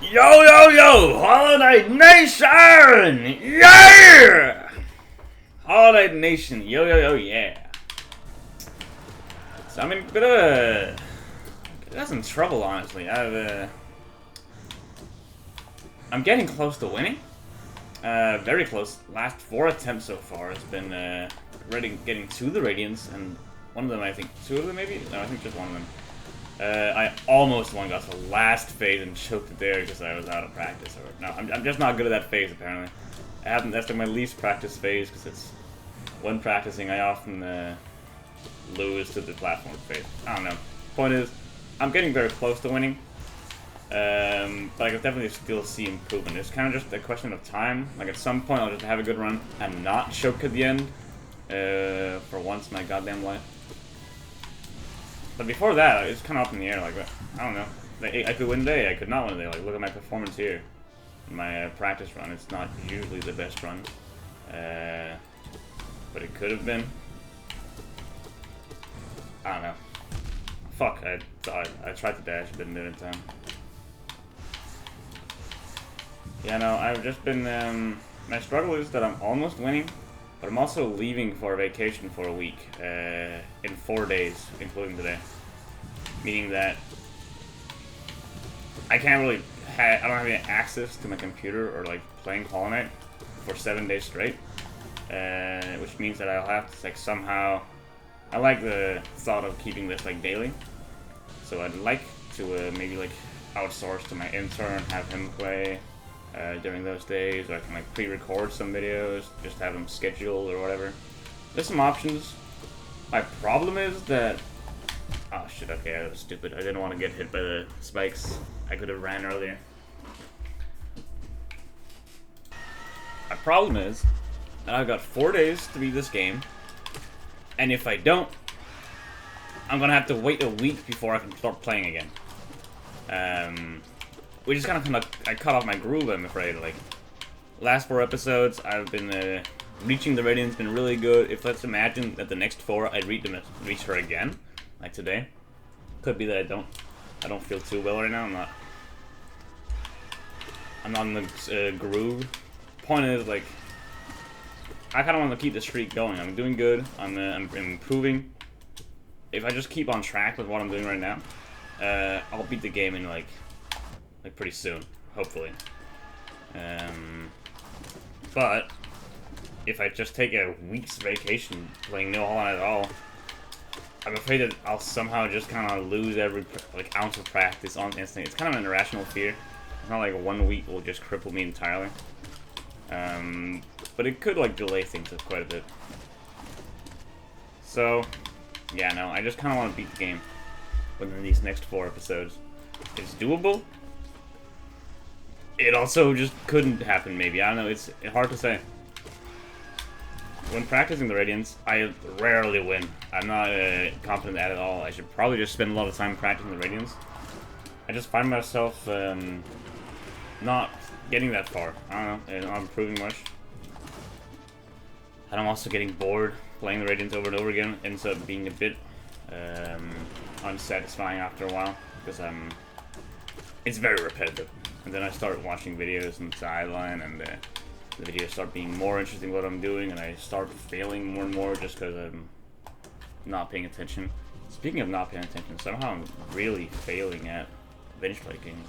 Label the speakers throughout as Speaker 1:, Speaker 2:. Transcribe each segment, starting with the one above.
Speaker 1: Yo, yo, yo! Holiday Nation! Yeah! Holiday Nation, yo, yo, yo, yeah. So I'm in a bit of got some trouble, honestly. I'm getting close to winning. Very close. Last 4 attempts so far has been getting to the Radiance, and one of them, I think, 2 of them maybe? No, I think just one of them. I almost got to the last phase and choked it there because I was out of practice. Or no, I'm just not good at that phase apparently. That's like my least practice phase because it's when practicing I often lose to the platform phase. I don't know. Point is, I'm getting very close to winning, but I can definitely still see improvement. It's kind of just a question of time. Like at some point I'll just have a good run and not choke at the end for once in my goddamn life. But before that, it's kind of up in the air. Like, I don't know. I could win a day, I could not win a day. Like, look at my performance here. My practice run, it's not usually the best run. But it could have been. I don't know. Fuck, I tried to dash, didn't do it in time. Yeah, no, I've just been, my struggle is that I'm almost winning, but I'm also leaving for a vacation for a week, in 4 days, including today. Meaning that I can't really I don't have any access to my computer or like playing Hollow Knight for 7 days straight. Which means that I'll have to like somehow, I like the thought of keeping this like daily. So I'd like to maybe like outsource to my intern, have him play during those days, or I can like pre-record some videos, just have them scheduled or whatever. There's some options. My problem is that, oh shit, okay, I was stupid. I didn't want to get hit by the spikes. I could have ran earlier. My problem is that I've got 4 days to beat this game, and if I don't, I'm gonna have to wait a week before I can start playing again. Which is kind of I cut off my groove, I'm afraid. Like, last 4 episodes, I've been reaching the Radiance, been really good. If let's imagine that the next 4 I reach her again, like today, could be that I don't feel too well right now. I'm not in the groove. Point is, like, I kind of want to keep the streak going. I'm doing good. I'm improving. If I just keep on track with what I'm doing right now, I'll beat the game in like pretty soon, hopefully. But if I just take a week's vacation playing no Hollow Knight at all, I'm afraid that I'll somehow just kind of lose every like ounce of practice on instinct. It's kind of an irrational fear. It's not like 1 week will just cripple me entirely. But it could like delay things quite a bit. So, yeah, no, I just kind of want to beat the game within these next 4 episodes. It's doable. It also just couldn't happen, maybe. I don't know, it's hard to say. When practicing the Radiance, I rarely win. I'm not confident at all. I should probably just spend a lot of time practicing the Radiance. I just find myself not getting that far. I don't know, I'm not improving much. And I'm also getting bored playing the Radiance over and over again. Ends up being a bit unsatisfying after a while, because it's very repetitive. And then I start watching videos on the sideline, and the videos start being more interesting what I'm doing, and I start failing more and more just because I'm not paying attention. Speaking of not paying attention, somehow I'm really failing at bench play games.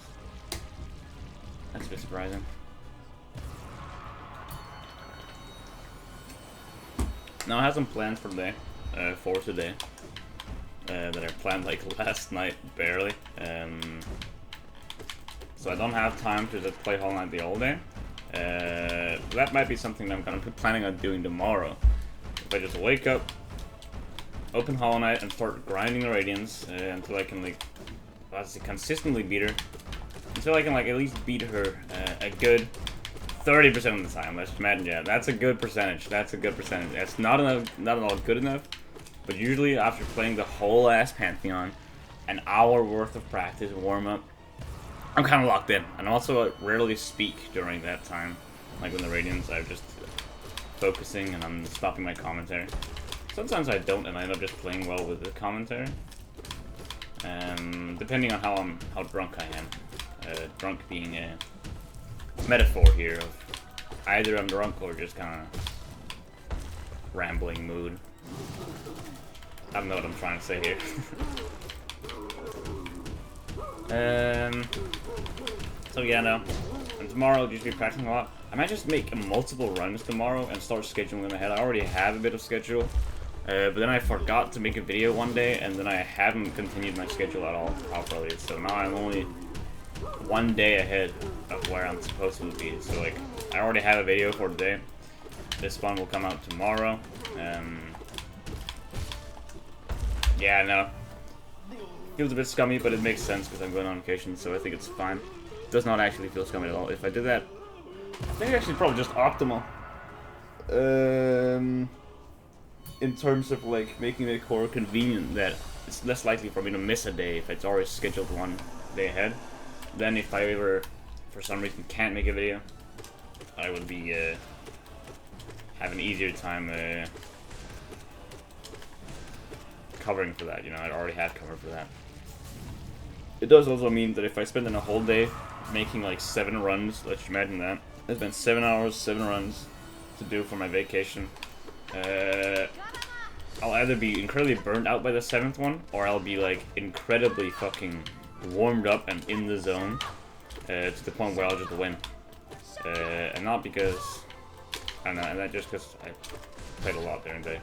Speaker 1: That's a bit surprising. Now I have some plans for today, that I planned like last night, barely. So I don't have time to just play Hollow Knight the whole day. That might be something that I'm gonna be planning on doing tomorrow. If I just wake up, open Hollow Knight, and start grinding the Radiance until I can like, consistently beat her. Until I can like at least beat her a good 30% of the time. Let's imagine, yeah, that's a good percentage. That's a good percentage. That's not enough, not at all good enough. But usually after playing the whole ass Pantheon, an hour worth of practice, warm up, I'm kind of locked in. And also rarely speak during that time. Like when the Radiance, I'm just focusing and I'm stopping my commentary. Sometimes I don't, and I end up just playing well with the commentary. Depending on how drunk I am. Drunk being a metaphor here of either I'm drunk or just kind of rambling mood. I don't know what I'm trying to say here. So yeah, no. And tomorrow I'll just be practicing a lot. I might just make multiple runs tomorrow and start scheduling them ahead. I already have a bit of schedule. But then I forgot to make a video one day, and then I haven't continued my schedule at all properly. So now I'm only one day ahead of where I'm supposed to be. So like, I already have a video for today. This one will come out tomorrow. Yeah, no. Feels a bit scummy, but it makes sense because I'm going on vacation, so I think it's fine. It does not actually feel scummy at all. If I did that, I think actually probably just optimal. In terms of like making it more convenient that it's less likely for me to miss a day if it's already scheduled one day ahead. Then if I ever, for some reason, can't make a video, I would be have an easier time covering for that. You know, I'd already had cover for that. It does also mean that if I spend a whole day making like 7 runs, let's imagine that. I spent 7 hours, 7 runs to do for my vacation. I'll either be incredibly burned out by the 7th one, or I'll be like incredibly fucking warmed up and in the zone to the point where I'll just win. And not because, I don't know, and that just because I played a lot there and day.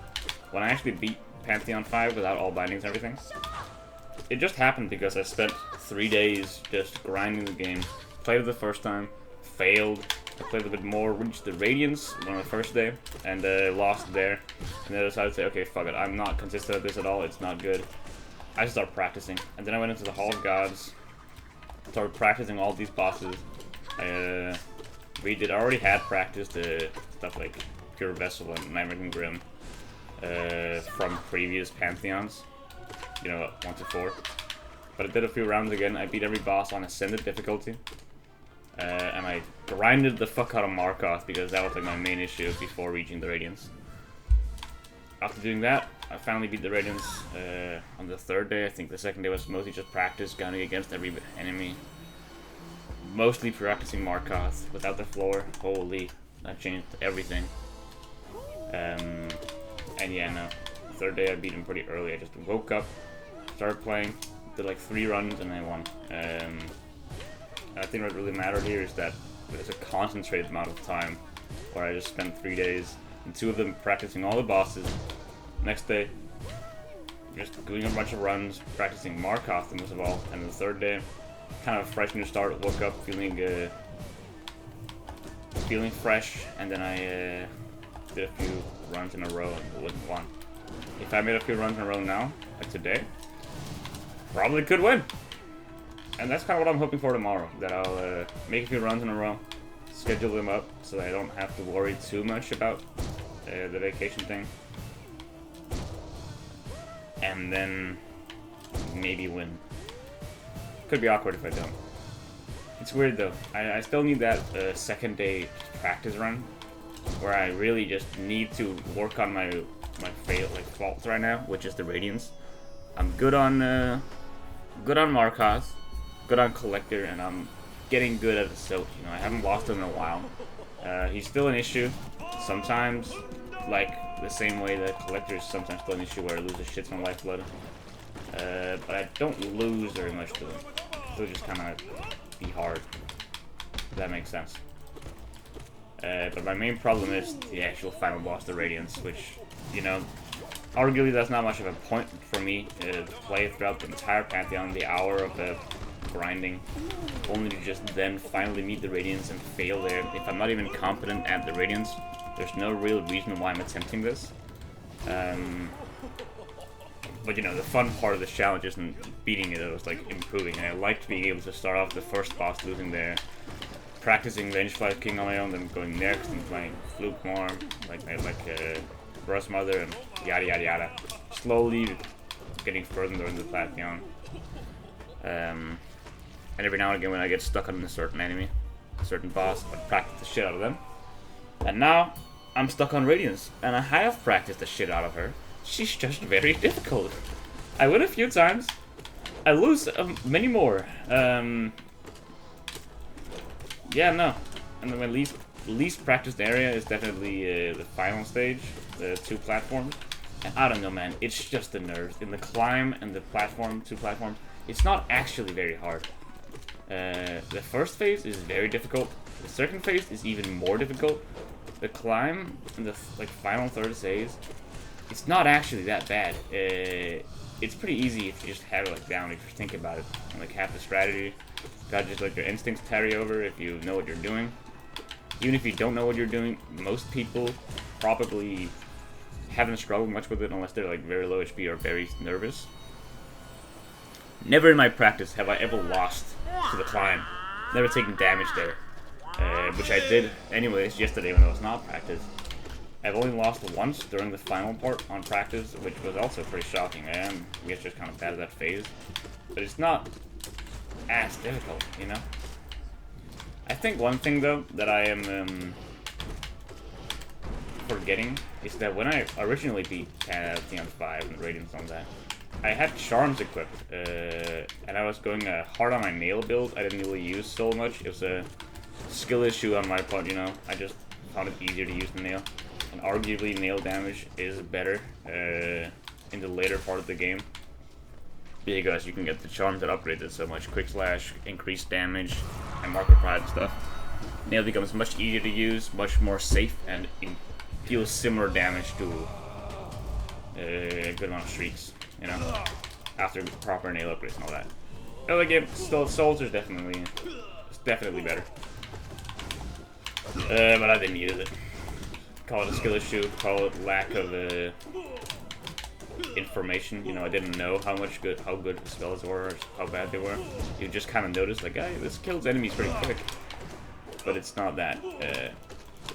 Speaker 1: When I actually beat Pantheon 5 without all bindings and everything, it just happened because I spent 3 days just grinding the game, played it the first time, failed, I played a bit more, reached the Radiance on the first day, and lost there. And then I decided to say, okay, fuck it, I'm not consistent at this at all, it's not good. I started practicing, and then I went into the Hall of Gods, started practicing all these bosses. I already had practiced stuff like Pure Vessel and Nightmare Grim from previous Pantheons, you know, 1 to 4. But I did a few rounds again. I beat every boss on Ascended difficulty. And I grinded the fuck out of Markoth because that was like my main issue before reaching the Radiance. After doing that, I finally beat the Radiance on the 3rd day. I think the 2nd day was mostly just practice, gunning against every enemy. Mostly practicing Markoth without the floor. Holy, that changed everything. And yeah, no. 3rd day I beat him pretty early. I just woke up, started playing, did like 3 runs, and I won. I think what really mattered here is that there's a concentrated amount of time where I just spent 3 days, and 2 of them practicing all the bosses. Next day, just doing a bunch of runs, practicing Markoth most of all, and the 3rd day, kind of a fresh new start, woke up feeling fresh, and then I did a few runs in a row and won. If I made a few runs in a row now, like today, probably could win. And that's kind of what I'm hoping for tomorrow, that I'll make a few runs in a row, schedule them up so that I don't have to worry too much about the vacation thing. And then maybe win. Could be awkward if I don't. It's weird though. I still need that 2nd day practice run where I really just need to work on my faults right now, which is the Radiance. I'm good on Markoth, good on Collector, and I'm getting good at the Silk. You know, I haven't lost him in a while. He's still an issue sometimes, like the same way that Collector is sometimes still an issue where I lose a shit ton of lifeblood. But I don't lose very much to him. So just kind of be hard. If that makes sense. But my main problem is the actual final boss, the Radiance, which, you know, arguably that's not much of a point for me to play throughout the entire Pantheon, the hour of the grinding, only to just then finally meet the Radiance and fail there. If I'm not even competent at the Radiance, there's no real reason why I'm attempting this. But you know, the fun part of this challenge isn't beating it, it was like improving, and I liked being able to start off the first boss losing there, practicing Vengefly King on my own, then going next and playing Fluke more, like Rust Mother and yada yada yada. Slowly getting further into the Pantheon. And every now and again when I get stuck on a certain enemy, a certain boss, I practice the shit out of them. And now, I'm stuck on Radiance, and I have practiced the shit out of her. She's just very difficult. I win a few times, I lose many more. yeah, no. And then my least practiced area is definitely the final stage, the 2 platforms. And I don't know, man, it's just the nerves. In the climb and the platform, 2 platforms, it's not actually very hard. The first phase is very difficult. The second phase is even more difficult. The climb and the final third phase, it's not actually that bad. It's pretty easy if you just have it down, if you think about it, and have the strategy. Gotta just let your instincts carry over if you know what you're doing. Even if you don't know what you're doing, most people probably haven't struggled much with it unless they're very low HP or very nervous. Never in my practice have I ever lost to the climb. Never taken damage there. Which I did anyways yesterday when it was not practice. I've only lost once during the final part on practice, which was also pretty shocking. I guess just kind of bad at that phase. But it's not as difficult, you know? I think one thing, though, that I am forgetting is that when I originally beat Pantheon of 5 and Radiance on that, I had charms equipped, and I was going hard on my nail build. I didn't really use so much. It was a skill issue on my part, you know? I just found it easier to use the nail. And arguably, nail damage is better in the later part of the game, because you can get the charms that upgrade it so much. Quick slash, increased damage, and marker pride and stuff. Nail becomes much easier to use, much more safe, and deals similar damage to a good amount of streaks, you know, after proper nail upgrades and all that. Early game, still, Soldier's definitely better. But I didn't use it. Call it a skill issue, call it lack of information. You know, I didn't know how good the spells were, or how bad they were. You just kind of notice, like, hey, this kills enemies pretty quick. But it's not that.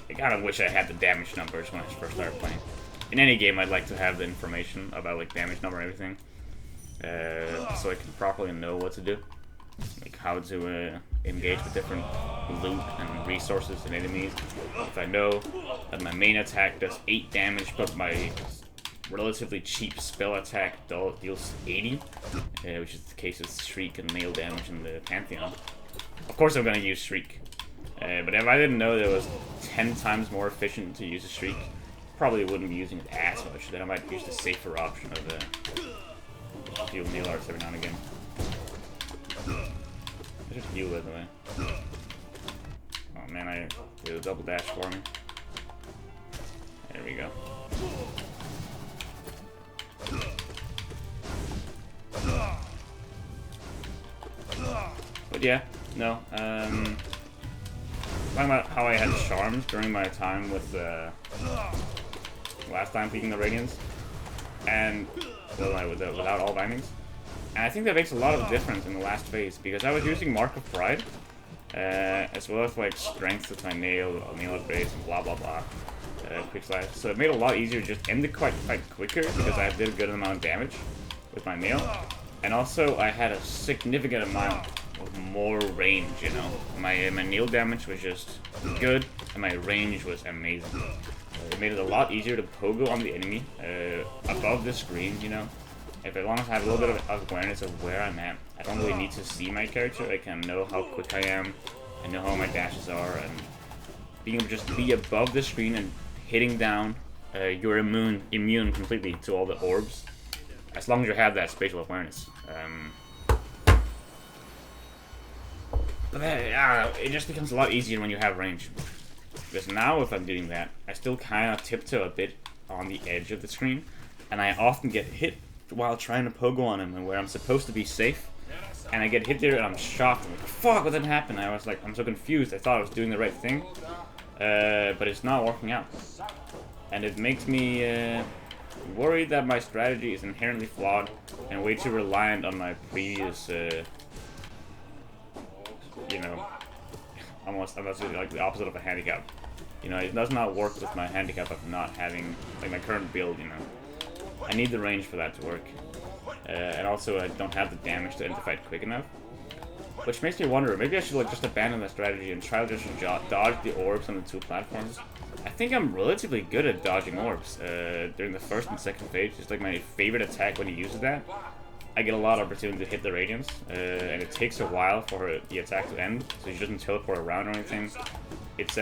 Speaker 1: I kind of wish I had the damage numbers when I first started playing. In any game, I'd like to have the information about, like, damage number and everything. So I can properly know what to do. Like, how to engage with different loot and resources and enemies. If I know that my main attack does 8 damage, but my relatively cheap spell attack deals 80, which is the case with Shriek and nail damage in the Pantheon, of course I'm going to use Shriek. But if I didn't know that it was 10 times more efficient to use a Shriek, probably wouldn't be using it as much. Then I might use the safer option of the heal nail arts every now and again. I should heal, by the way. Oh man, I did a double dash for me. There we go. But yeah, no. Talking about how I had charms during my time with last time peeking the Radiance, and without all bindings. And I think that makes a lot of difference in the last phase, because I was using Mark of Pride, as well as like strength with my nail upgrades and blah blah blah, quick slash. So it made it a lot easier to just end the fight quicker, because I did a good amount of damage with my nail, and also I had a significant amount of more range. You know, my nail damage was just good, and my range was amazing. It made it a lot easier to pogo on the enemy above the screen. You know. As long as I have a little bit of awareness of where I'm at, I don't really need to see my character. I can know how quick I am, and know how my dashes are, and being able to just be above the screen and hitting down, you're immune completely to all the orbs, as long as you have that spatial awareness. But it just becomes a lot easier when you have range. Because now, if I'm doing that, I still kind of tiptoe a bit on the edge of the screen, and I often get hit while trying to pogo on him, and where I'm supposed to be safe, and I get hit there and I'm shocked. I'm like, fuck, what did happen? I was like, I'm so confused. I thought I was doing the right thing, but it's not working out, and it makes me worried that my strategy is inherently flawed and way too reliant on my previous, you know, almost like the opposite of a handicap. You know, it does not work with my handicap of not having like my current build. You know. I need the range for that to work, and also I don't have the damage to end the fight quick enough, which makes me wonder, maybe I should like just abandon that strategy and try to just dodge the orbs on the 2 platforms. I think I'm relatively good at dodging orbs during the first and second phase. It's like my favorite attack when he uses that, I get a lot of opportunity to hit the Radiance, and it takes a while for the attack to end, so she doesn't teleport around or anything. It's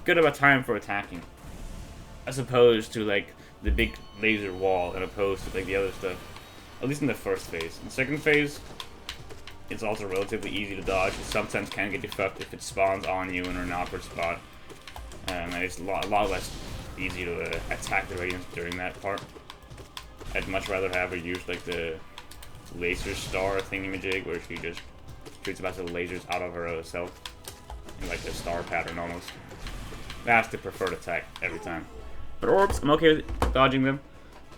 Speaker 1: good of a time for attacking, as opposed to like the big laser wall, and opposed to like the other stuff. At least in the first phase. In the second phase, it's also relatively easy to dodge. It sometimes can get you fucked if it spawns on you in an awkward spot, and it's a lot less easy to attack the Radiance during that part. I'd much rather have her use like the laser star thingamajig, where she just shoots a bunch of lasers out of her self in like a star pattern almost. That's the preferred attack every time. But orbs, I'm okay with dodging them.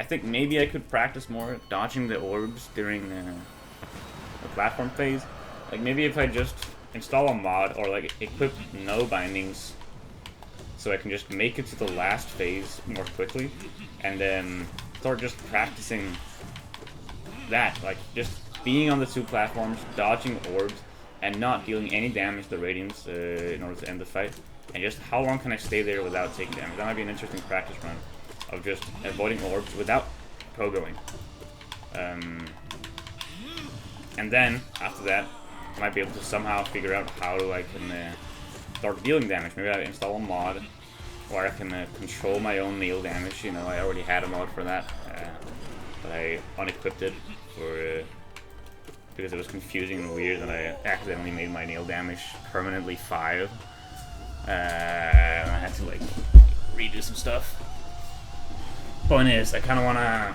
Speaker 1: I think maybe I could practice more dodging the orbs during the platform phase. Like maybe if I just install a mod or like equip no bindings, so I can just make it to the last phase more quickly, and then start just practicing that, like just being on the 2 platforms, dodging orbs, and not dealing any damage to the Radiance in order to end the fight. And just how long can I stay there without taking damage? That might be an interesting practice run of just avoiding orbs without pogoing. And then after that, I might be able to somehow figure out how to I can start dealing damage. Maybe I install a mod where I can control my own nail damage. You know, I already had a mod for that, but I unequipped it for because it was confusing and weird, and I accidentally made my nail damage permanently 5. And I had to like redo some stuff. Point is, I kind of want to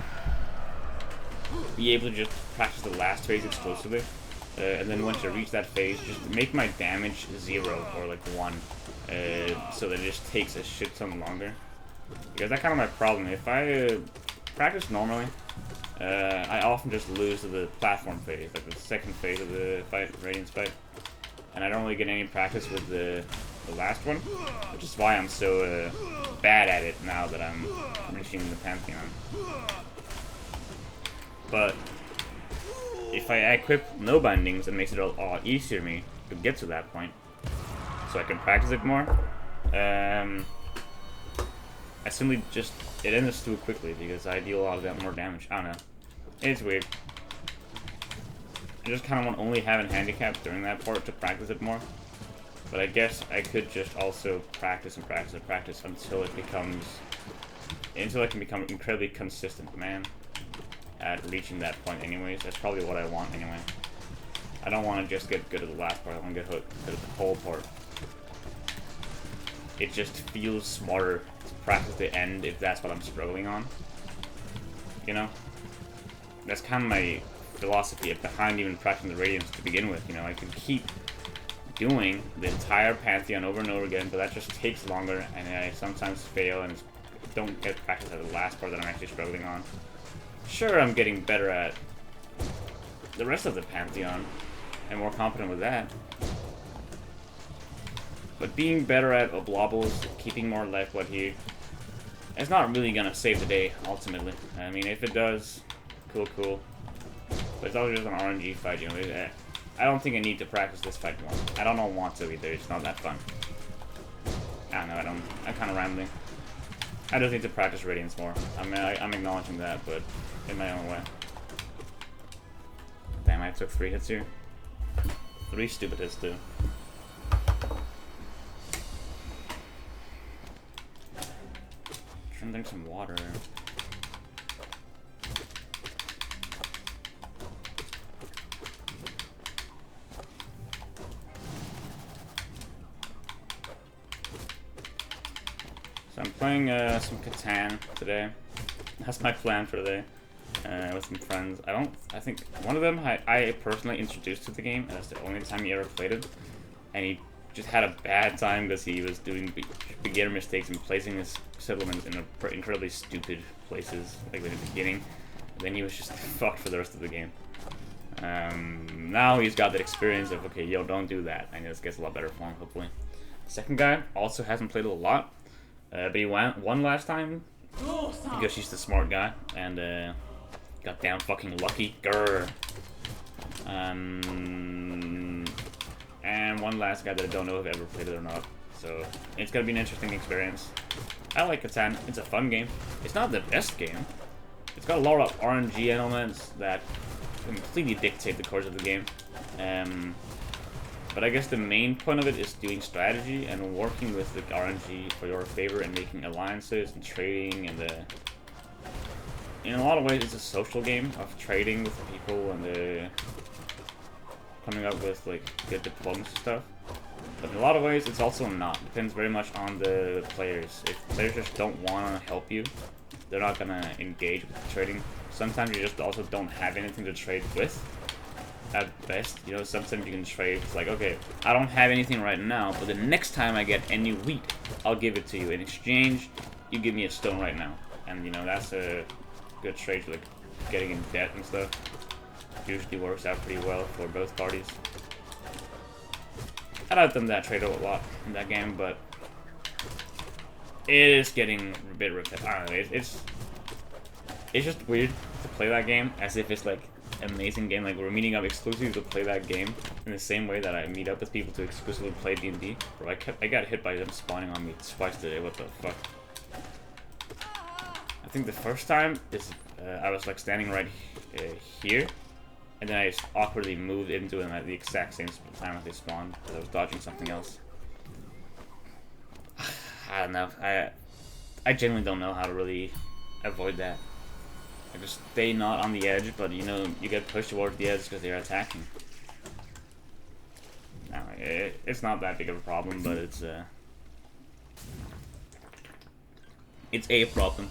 Speaker 1: be able to just practice the last phase exclusively, and then once I reach that phase, just make my damage 0 or like 1, so that it just takes a shit ton longer. Because that's kind of my problem. If I practice normally, I often just lose to the platform phase, like the second phase of the fight, Radiance fight, and I don't really get any practice with the last one, which is why I'm so bad at it now that I'm reaching the Pantheon. But if I equip no bindings, it makes it a lot easier for me to get to that point, so I can practice it more. I simply just, it ends too quickly because I deal a lot of that more damage. I don't know. It's weird. I just kind of want only having handicap during that part to practice it more. But I guess I could just also practice and practice and practice until it becomes, until I can become incredibly consistent, man, at reaching that point anyways. That's probably what I want anyway. I don't want to just get good at the last part, I want to get good at the whole part. It just feels smarter to practice the end if that's what I'm struggling on. You know? That's kind of my philosophy behind even practicing the Radiance to begin with, you know? I can keep doing the entire Pantheon over and over again, but that just takes longer, and I sometimes fail and don't get practice at the last part that I'm actually struggling on. Sure, I'm getting better at the rest of the Pantheon and more competent with that, but being better at Oblobbles, keeping more lifeblood here, it's not really gonna save the day ultimately. I mean, if it does, cool, but it's always just an RNG fight, you know. I don't think I need to practice this fight more. I don't want to either, it's not that fun. I don't know, I'm kind of rambling. I just need to practice Radiance more. I'm acknowledging that, but in my own way. Damn, I took 3 hits here. 3 stupid hits too. Trying to drink some water. So I'm playing some Catan today. That's my plan for today. With some friends. I think one of them I personally introduced to the game, and that's the only time he ever played it. And he just had a bad time because he was doing beginner mistakes and placing his settlements in incredibly stupid places, like in the beginning. And then he was just fucked for the rest of the game. Now he's got that experience of, okay, yo, don't do that. And this gets a lot better for him, hopefully. The second guy also hasn't played it a lot. But he won last time because he's the smart guy and got damn fucking lucky. Grr. And one last guy that I don't know if I've ever played it or not. So it's gonna be an interesting experience. I like Catan. It's a fun game. It's not the best game, it's got a lot of RNG elements that completely dictate the course of the game. But I guess the main point of it is doing strategy and working with the RNG for your favor and making alliances and trading and in a lot of ways it's a social game of trading with people and coming up with like good diplomacy stuff. But in a lot of ways it's also not. It depends very much on the players. If players just don't want to help you, they're not gonna engage with the trading. Sometimes you just also don't have anything to trade with. At best, you know, sometimes you can trade. It's like, okay, I don't have anything right now, but the next time I get any wheat, I'll give it to you. In exchange, you give me a stone right now. And, you know, that's a good trade, like getting in debt and stuff. Usually works out pretty well for both parties. I've done that trade a lot in that game, but it is getting a bit repetitive. I don't know, it's just weird to play that game as if it's like amazing game, like we're meeting up exclusively to play that game in the same way that I meet up with people to exclusively play D&D. Bro, I got hit by them spawning on me twice today. What the fuck? I think the first time is I was like standing right here, and then I just awkwardly moved into them at the exact same time as they spawned because I was dodging something else. I don't know. I genuinely don't know how to really avoid that. I just stay not on the edge, but you know, you get pushed towards the edge because they're attacking. No, it's not that big of a problem, but it's a problem.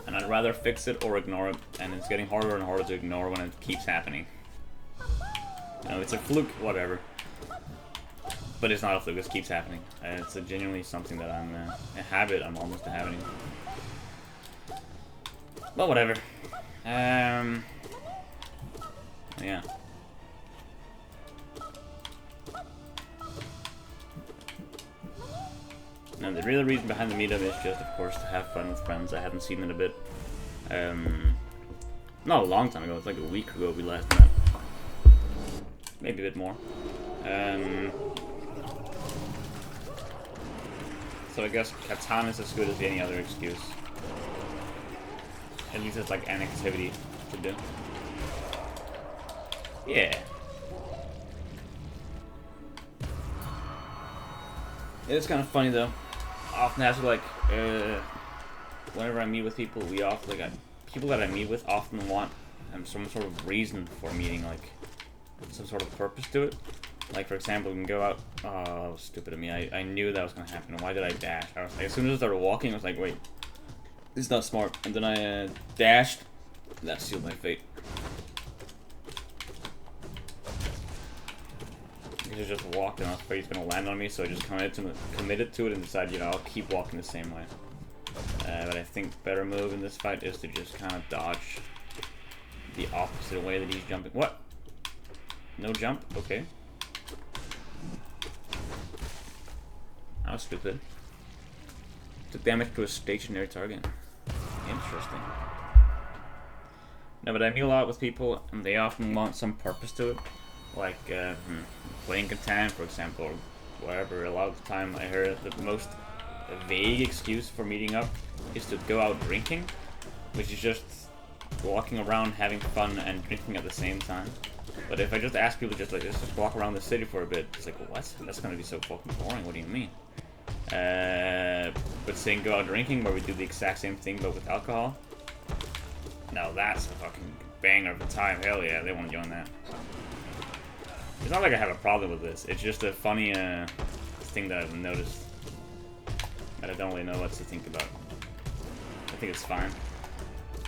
Speaker 1: And I'd rather fix it or ignore it, and it's getting harder and harder to ignore when it keeps happening. You know, it's a fluke, whatever. But it's not a fluke, it keeps happening. It's genuinely something that I'm a habit I'm almost having. But whatever. Yeah. Now the real reason behind the meetup is just, of course, to have fun with friends. I haven't seen it in a bit. Not a long time ago. It's like a week ago we last met. Maybe a bit more. So I guess Catan is as good as any other excuse. At least it's like an activity to do. Yeah. It's kind of funny though. Often has like, whenever I meet with people, people that I meet with often want some sort of reason for meeting, like some sort of purpose to it. Like for example, we can go out. Oh, stupid of me! I knew that was gonna happen. Why did I dash? I was like, as soon as I started walking, I was like, wait. This is not smart. And then I dashed. And that sealed my fate. I just walked and I was afraid he's gonna land on me, so I just committed to it and decided, you know, I'll keep walking the same way. But I think the better move in this fight is to just kind of dodge the opposite way that he's jumping. What? No jump? Okay. That was stupid. Took damage to a stationary target. Interesting. No, but I meet a lot with people, and they often want some purpose to it. Like, playing Catan, for example, or whatever. A lot of the time I heard the most vague excuse for meeting up is to go out drinking, which is just walking around having fun and drinking at the same time. But if I just ask people just like, let's just walk around the city for a bit, it's like, what? That's gonna be so fucking boring, what do you mean? But saying go out drinking where we do the exact same thing but with alcohol, now that's a fucking banger of a time. Hell yeah, they want to join that. It's not like I have a problem with this, it's just a funny thing that I've noticed that I don't really know what to think about. I think it's fine.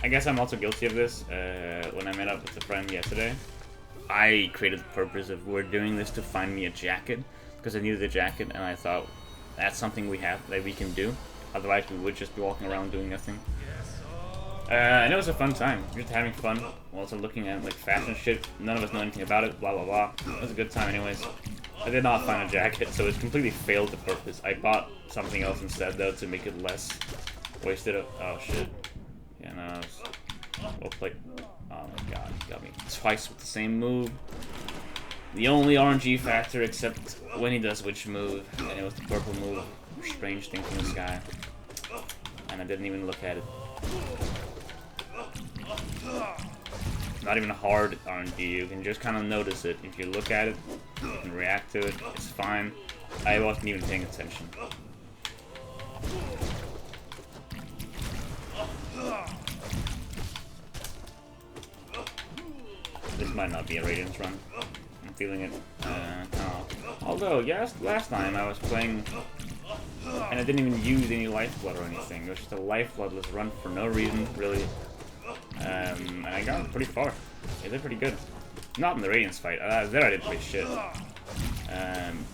Speaker 1: I guess I'm also guilty of this. When I met up with a friend yesterday, I created the purpose of we're doing this to find me a jacket because I needed a jacket and I thought that's something we have that we can do. Otherwise we would just be walking around doing nothing. And it was a fun time, just having fun, also looking at like fashion shit. None of us know anything about it, blah blah blah. It was a good time anyways. I did not find a jacket, so it completely failed the purpose. I bought something else instead though to make it less wasted. Oh shit. Yeah, no, well played. Oh my god, he got me twice with the same move. The only RNG factor except when he does which move, and it was the purple move. Strange thing from the sky. And I didn't even look at it. Not even hard RNG, you can just kind of notice it. If you look at it, you can react to it, it's fine. I wasn't even paying attention. This might not be a Radiance run. I'm feeling it. Although, yes, last time I was playing and I didn't even use any lifeblood or anything. It was just a lifebloodless run for no reason, really. And I got pretty far. I did pretty good. Not in the Radiance fight. There I did pretty shit.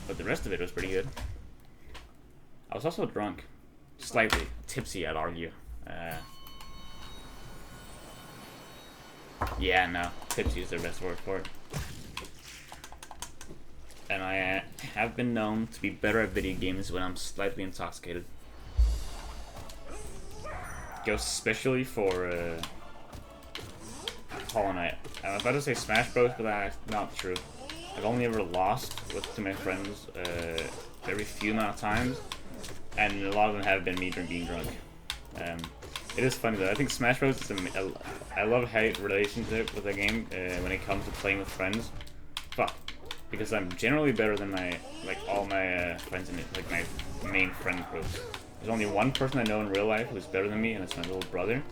Speaker 1: But the rest of it was pretty good. I was also drunk. Slightly. Tipsy, I'd argue. Yeah, no. Tipsy is the best word for it. And I have been known to be better at video games when I'm slightly intoxicated. Goes especially for Hollow Knight. I was about to say Smash Bros, but that's not true. I've only ever lost to my friends very few amount of times, and a lot of them have been me being drunk. It is funny though. I think Smash Bros is I love-hate relationship with the game when it comes to playing with friends. Fuck. Because I'm generally better than all my friends in it, like my main friend groups. There's only one person I know in real life who's better than me, and it's my little brother.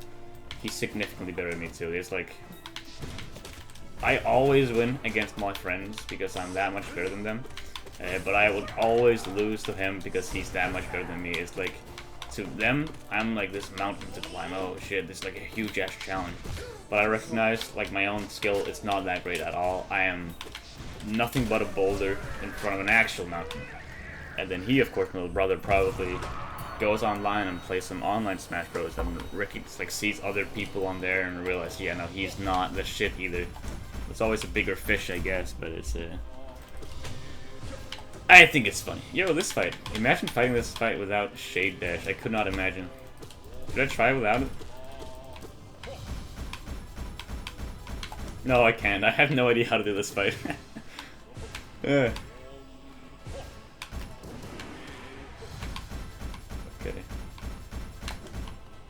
Speaker 1: He's significantly better than me too. It's like I always win against my friends because I'm that much better than them, but I would always lose to him because he's that much better than me. It's like to them, I'm like this mountain to climb. Oh shit, this is like a huge ass challenge. But I recognize like my own skill. It's not that great at all. I am nothing but a boulder in front of an actual mountain. And then he, of course, my little brother, probably goes online and plays some online Smash Bros. And Ricky like sees other people on there and realizes, yeah, no, he's not the shit either. It's always a bigger fish, I guess, but it's I think it's funny. Yo, this fight. Imagine fighting this fight without Shade Dash. I could not imagine. Should I try without it? No, I can't. I have no idea how to do this fight. Okay.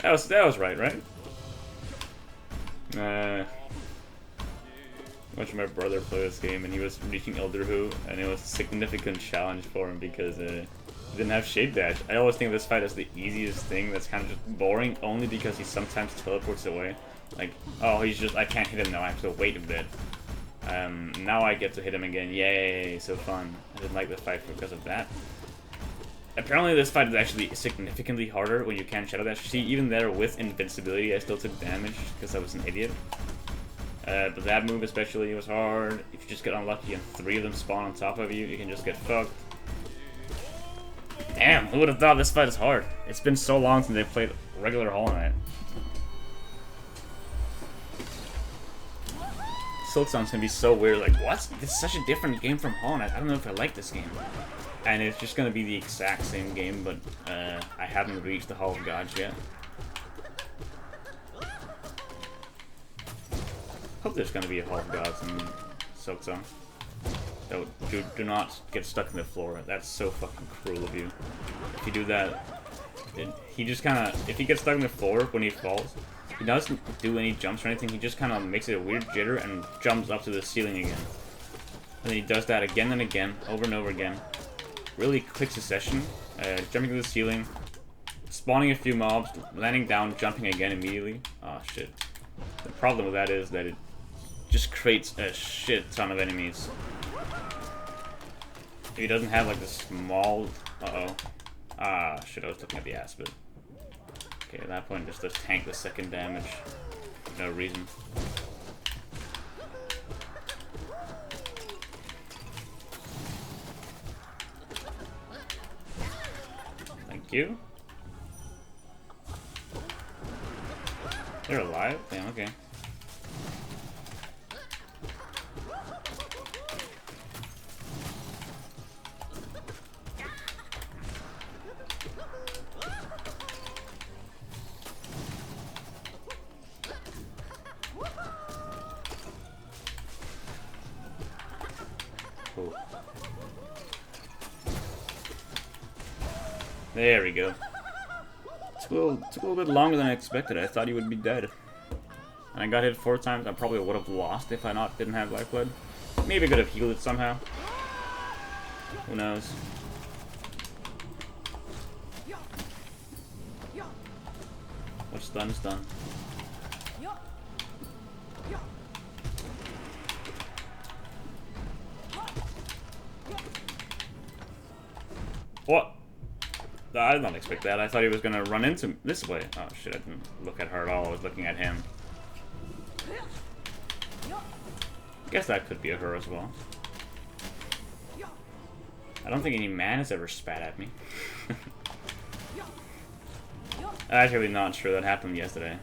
Speaker 1: That was right? Watching my brother play this game, and he was reaching Elder Who, and it was a significant challenge for him because he didn't have Shade Dash. I always think of this fight as the easiest thing that's kind of just boring, only because he sometimes teleports away. Like, oh, I can't hit him now, I have to wait a bit. Now I get to hit him again, yay, so fun. I didn't like the fight because of that. Apparently this fight is actually significantly harder when you can Shadow Dash. See, even there with invincibility I still took damage because I was an idiot. But that move especially was hard. If you just get unlucky and 3 of them spawn on top of you, you can just get fucked. Damn, who would have thought this fight is hard? It's been so long since they played regular Hollow Knight. Silksong's gonna be so weird, like, what? This is such a different game from Hollow Knight. I don't know if I like this game. And it's just gonna be the exact same game, but I haven't reached the Hall of Gods yet. Hope there's gonna be a Hall of Gods in Silksong. So do not get stuck in the floor. That's so fucking cruel of you. If you do that, he just kinda, if he gets stuck in the floor when he falls, he doesn't do any jumps or anything, he just kinda makes it a weird jitter and jumps up to the ceiling again. And then he does that again and again, over and over again. Really quick succession, jumping to the ceiling, spawning a few mobs, landing down, jumping again immediately. Oh shit. The problem with that is that it just creates a shit ton of enemies. If he doesn't have like the small... Uh-oh. Ah, shit, I was looking at the ass bit. Okay, at that point, just tank the second damage. For no reason. Thank you. They're alive? Damn, okay. Cool. There we go. Took a little bit longer than I expected. I thought he would be dead. and I got hit 4 times, I probably would have lost if I didn't have lifeblood. Maybe I could have healed it somehow. Who knows? What's done is done. What? I did not expect that. I thought he was gonna run into this way. Oh shit, I didn't look at her at all. I was looking at him. Guess that could be a her as well. I don't think any man has ever spat at me. I'm actually not sure that happened yesterday.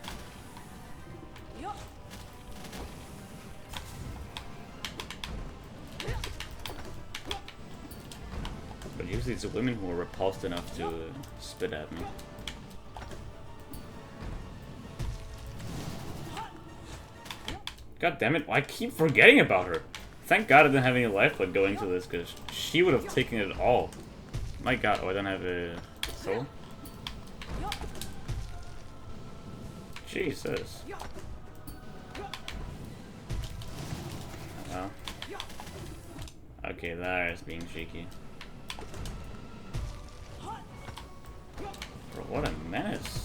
Speaker 1: But usually it's the women who are repulsed enough to spit at me. God damn it, I keep forgetting about her. Thank God I didn't have any lifeblood going to this, because she would have taken it all. My God, oh, I don't have a soul? Jesus. Oh. Okay, that is being cheeky. Bro, what a menace.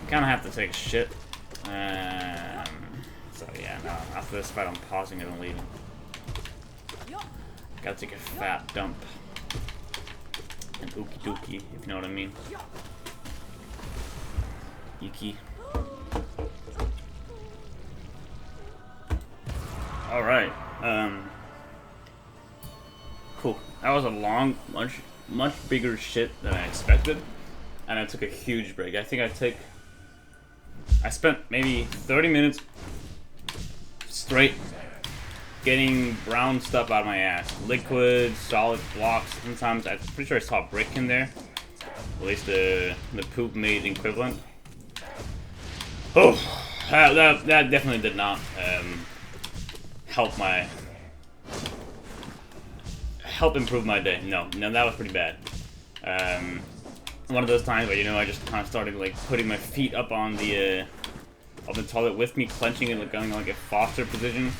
Speaker 1: Kind of have to take a shit. So yeah, no. After this fight, I'm pausing it and leaving. Gotta take a fat dump. An ookie dookie, if you know what I mean. Yuki. Alright. Cool. That was a long, much bigger shit than I expected. And I took a huge break. I think I spent maybe 30 minutes straight getting brown stuff out of my ass. Liquid, solid blocks. Sometimes I'm pretty sure I saw a brick in there. At least the poop made equivalent. Oh, that definitely did not help improve my day. No, that was pretty bad. One of those times where, you know, I just kind of started like putting my feet up on the toilet with me, clenching it, like going like a foster position.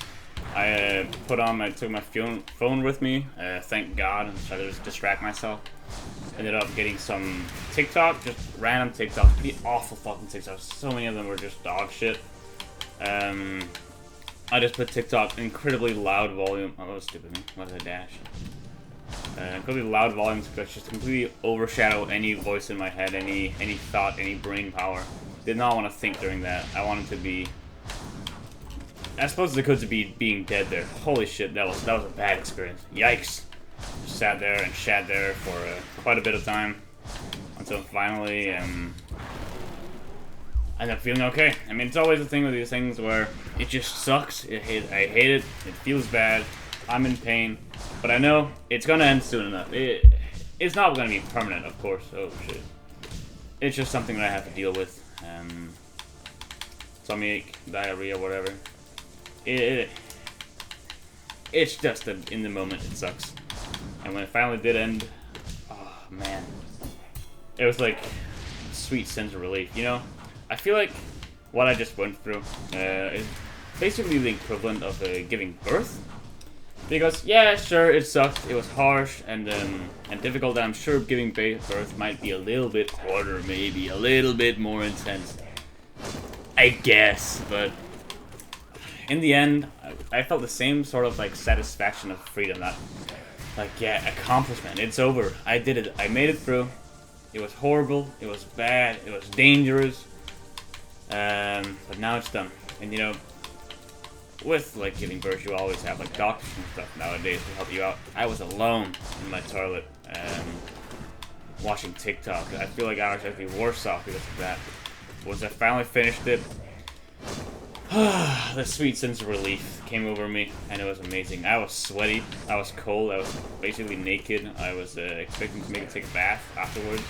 Speaker 1: I took my phone with me. Thank God, and tried to just distract myself. Ended up getting some TikTok, just random TikTok, pretty awful fucking TikToks. So many of them were just dog shit. I just put TikTok incredibly loud volume. Oh, that was stupid. What did I dash? Incredibly loud volumes because just completely overshadow any voice in my head, any thought, any brain power. Did not want to think during that. I wanted to be, as close as I could to being dead there. Holy shit, that was a bad experience. Yikes. Just sat there and shat there for quite a bit of time until finally I ended up feeling okay. I mean, it's always the thing with these things where it just sucks. I hate it. It feels bad. I'm in pain. But I know it's gonna end soon enough. It's not gonna be permanent, of course. Oh shit. It's just something that I have to deal with. Tummy ache, diarrhea, whatever. It's just in the moment it sucks. And when it finally did end, oh man, it was like a sweet sense of relief. You know, I feel like what I just went through is basically the equivalent of giving birth. Because, yeah, sure, it sucked, it was harsh and difficult, and I'm sure giving birth might be a little bit harder, maybe, a little bit more intense. I guess, but in the end, I felt the same sort of, like, satisfaction of freedom, that, like, yeah, accomplishment, it's over, I did it, I made it through, it was horrible, it was bad, it was dangerous, but now it's done, and, you know, with, like, giving birth, you always have, like, doctors and stuff nowadays to help you out. I was alone in my toilet, watching TikTok. I feel like I was actually worse off because of that. Once I finally finished it, The sweet sense of relief came over me, and it was amazing. I was sweaty, I was cold, I was basically naked. I was expecting to take a bath afterwards.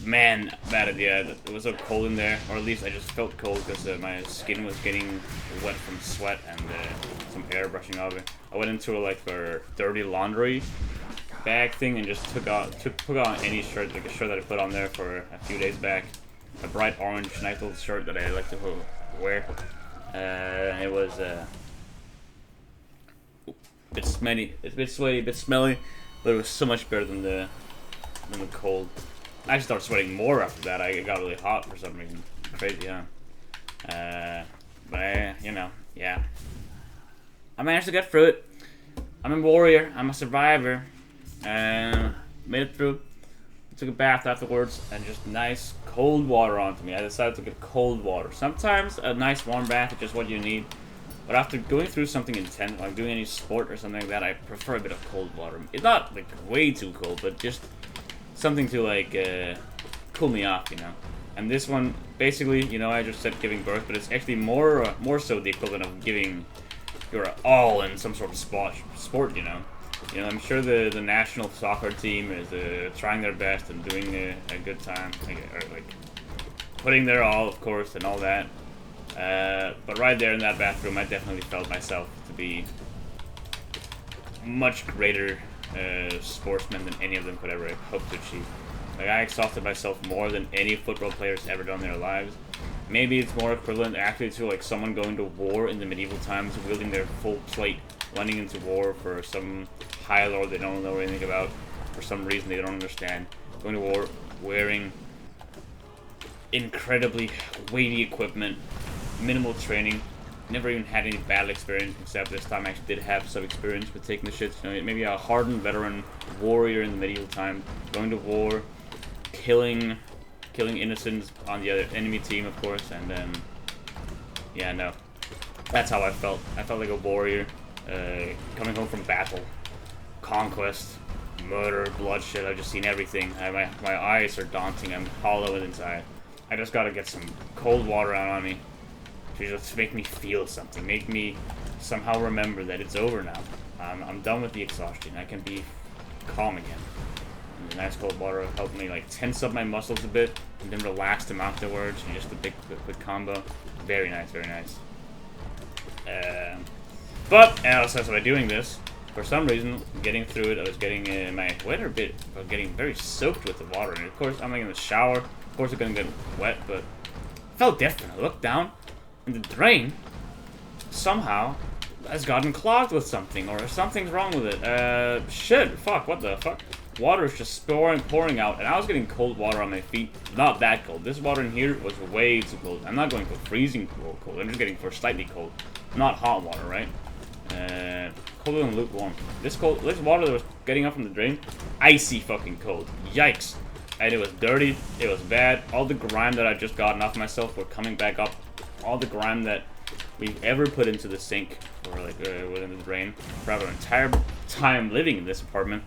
Speaker 1: Man, bad idea. It was so cold in there, or at least I just felt cold because my skin was getting wet from sweat and some hair brushing off it. I went into like a dirty laundry bag thing and just took on any shirt, like a shirt that I put on there for a few days back. A bright orange, nice little shirt that I like to wear. It was a bit smelly, it's a bit sweaty, a bit smelly, but it was so much better than the cold. I actually started sweating more after that. I got really hot for some reason. Crazy, huh? But you know, yeah. I managed to get through it. I'm a warrior. I'm a survivor. Made it through. Took a bath afterwards and just nice cold water onto me. I decided to get cold water. Sometimes a nice warm bath is just what you need. But after going through something intense, like doing any sport or something like that, I prefer a bit of cold water. It's not like way too cold, but just something to like cool me off, you know. And this one, basically, you know, I just said giving birth, but it's actually more so the equivalent of giving your all in some sort of sport, you know. You know, I'm sure the national soccer team is trying their best and doing a good time, like putting their all, of course, and all that. But right there in that bathroom, I definitely felt myself to be much greater sportsman than any of them could ever hope to achieve. Like, I exhausted myself more than any football player's ever done in their lives. Maybe it's more equivalent actually to like someone going to war in the medieval times, wielding their full plate, running into war for some high lord they don't know anything about, for some reason they don't understand, going to war wearing incredibly weighty equipment, minimal training, never even had any battle experience, except this time I actually did have some experience with taking the shits. You know, maybe a hardened veteran warrior in the medieval time, going to war, killing innocents on the other enemy team, of course, and then, yeah, no. That's how I felt. I felt like a warrior, coming home from battle, conquest, murder, bloodshed. I've just seen everything. My eyes are daunting. I'm hollow inside. I just gotta get some cold water out on me to just make me feel something, make me somehow remember that it's over now. I'm done with the exhaustion. I can be calm again. And the nice cold water helped me like tense up my muscles a bit and then relax them afterwards. And just a big quick combo. Very nice, very nice. But also by doing this, for some reason, getting through it, I was getting my weather a bit, getting very soaked with the water. And of course, I'm like in the shower. Of course, it's gonna get wet, but it felt different. I looked down, and the drain somehow has gotten clogged with something, or something's wrong with it. Shit, fuck, what the fuck? Water is just pouring out, and I was getting cold water on my feet. Not that cold. This water in here was way too cold. I'm not going for freezing cold. I'm just getting for slightly cold. Not hot water, right? Colder than lukewarm. This water that was getting up from the drain, icy fucking cold. Yikes. And it was dirty. It was bad. All the grime that I'd just gotten off myself were coming back up. All the grime that we've ever put into the sink, or like within the drain, throughout our entire time living in this apartment.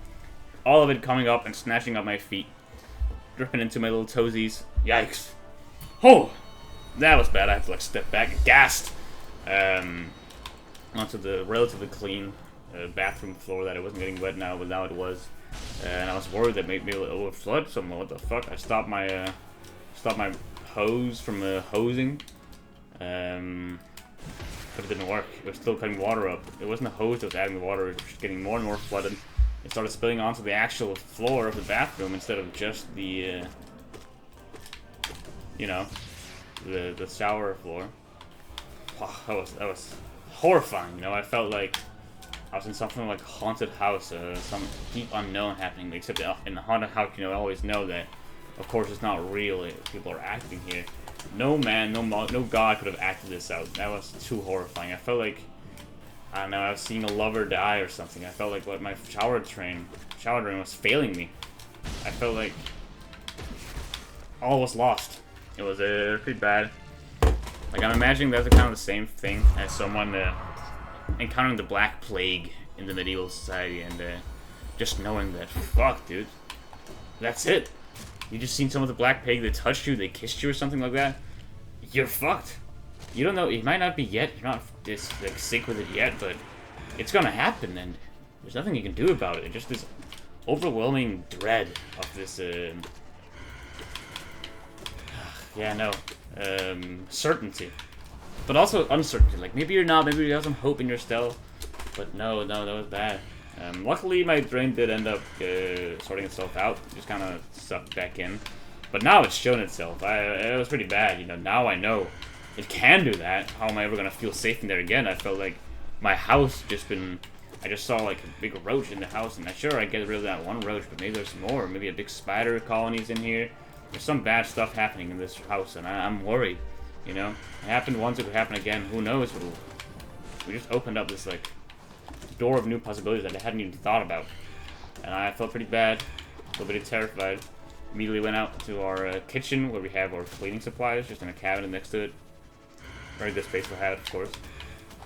Speaker 1: All of it coming up and snatching up my feet, dripping into my little toesies. Yikes. Oh, that was bad. I had to like step back, gasped, onto the relatively clean bathroom floor that it wasn't getting wet now, but now it was. And I was worried that maybe it would flood somewhere. What the fuck? I stopped my hose from hosing, but it didn't work. It was still cutting water up. It wasn't a hose that was adding the water. It was just getting more and more flooded. It started spilling onto the actual floor of the bathroom instead of just the, you know, the shower floor. Oh, that was horrifying. You know, I felt like I was in something like a haunted house, some deep unknown happening. Except in the haunted house, you know, I always know that, of course, it's not real. People are acting here. No man, no god could have acted this out. That was too horrifying. I felt like, I don't know, I was seeing a lover die or something. I felt like what my shower drain was failing me. I felt like all was lost. It was pretty bad. Like, I'm imagining that's kind of the same thing as someone encountering the Black Plague in the medieval society and just knowing that, fuck, dude, that's it. You just seen someone with the Black Plague, they touched you, they kissed you or something like that. You're fucked. You don't know, it might not be yet, you're not this like sick with it yet, but it's gonna happen, and there's nothing you can do about it. It's just this overwhelming dread of this, certainty. But also uncertainty, like maybe you're not, maybe you have some hope in your stealth, but no, that was bad. Luckily my drain did end up sorting itself out, just kind of sucked back in. But now it's shown itself. It was pretty bad, you know, now I know it can do that. How am I ever gonna feel safe in there again? I felt like my house I just saw like a big roach in the house, and sure I get rid of that one roach, but maybe there's more. Maybe a big spider colony's in here. There's some bad stuff happening in this house, and I'm worried, you know? It happened once, it could happen again, who knows? We just opened up this like door of new possibilities that I hadn't even thought about. And I felt pretty bad, a little bit terrified. Immediately went out to our kitchen where we have our cleaning supplies, just in a cabinet next to it. Very good space to have, of course.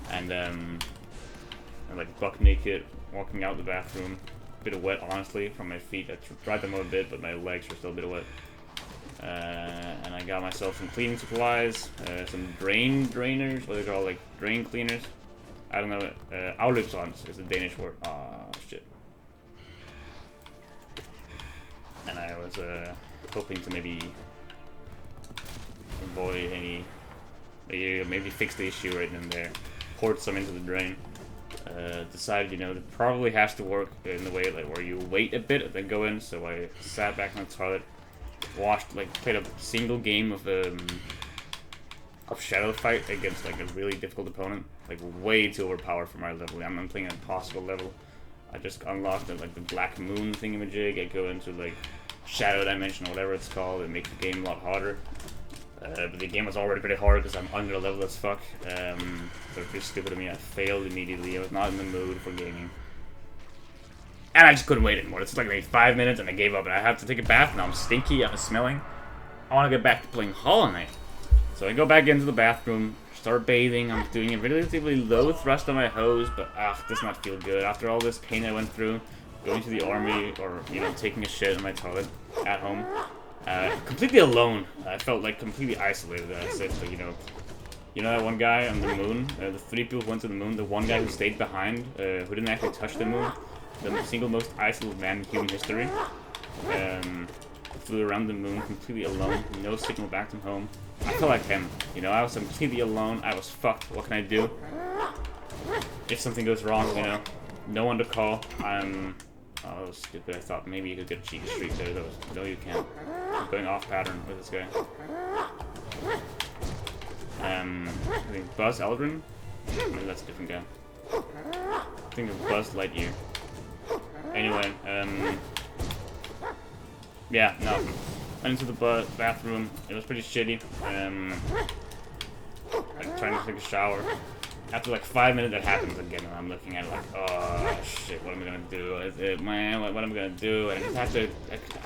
Speaker 1: And I'm like buck naked, walking out the bathroom. A bit of wet, honestly, from my feet. I dried them out a bit, but my legs were still a bit wet. And I got myself some cleaning supplies, some drainers, what are they called, like drain cleaners? I don't know, afløbsrens is the Danish word. Ah, shit. And I was hoping to maybe avoid any, maybe fix the issue right in there. Poured some into the drain. Decided, you know, it probably has to work in the way like where you wait a bit and then go in. So I sat back in the toilet, played a single game of Shadow Fight against like a really difficult opponent, like way too overpowered for my level. I'm playing an impossible level. I just unlocked like the Black Moon thingamajig. I go into like Shadow Dimension or whatever it's called. It makes the game a lot harder. But the game was already pretty hard because I'm under level as fuck. So it's pretty stupid of me. I failed immediately. I was not in the mood for gaming. And I just couldn't wait anymore. It's like maybe 5 minutes and I gave up. And I have to take a bath now. I'm stinky. I'm smelling. I want to get back to playing Hollow Knight. So I go back into the bathroom, start bathing. I'm doing a relatively low thrust on my hose, but does not feel good. After all this pain I went through, going to the army, or, you know, taking a shit in my toilet at home. Completely alone. I felt like completely isolated. I said, but you know that one guy on the moon? The 3 people who went to the moon, the one guy who stayed behind, who didn't actually touch the moon, the single most isolated man in human history. Flew around the moon completely alone, no signal back from home. I felt like him, you know, I was completely alone, I was fucked, what can I do? If something goes wrong, you know, no one to call. Oh, that was stupid, I thought maybe you could get a cheeky streak there, no you can't. I'm going off pattern with this guy. I think Buzz Eldrin? Maybe that's a different guy. I think it's Buzz Lightyear. Anyway, yeah, no. Went into the bathroom. It was pretty shitty. Like trying to take a shower. After like 5 minutes, that happens again, and I'm looking at it like, oh shit, what am I gonna do? Man, what am I gonna do? And I just have to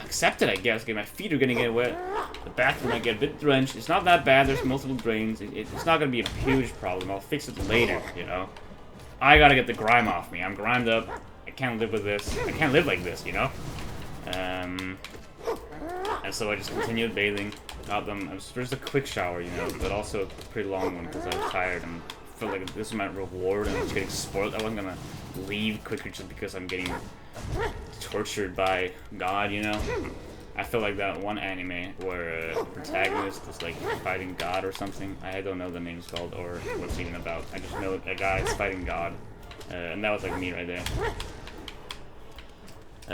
Speaker 1: accept it, I guess. Okay, my feet are gonna get wet. The bathroom might get a bit drenched. It's not that bad. There's multiple drains. It's not gonna be a huge problem. I'll fix it later, you know. I gotta get the grime off me. I'm grimed up. I can't live with this. I can't live like this, you know. And so I just continued bathing. Got them. It was just a quick shower, you know, but also a pretty long one because I was tired and felt like this was my reward and I was getting spoiled. I wasn't gonna leave quicker just because I'm getting tortured by God, you know. I feel like that one anime where the protagonist is like fighting God or something. I don't know the name it's called or what it's even about. I just know a guy is fighting God, and that was like me right there.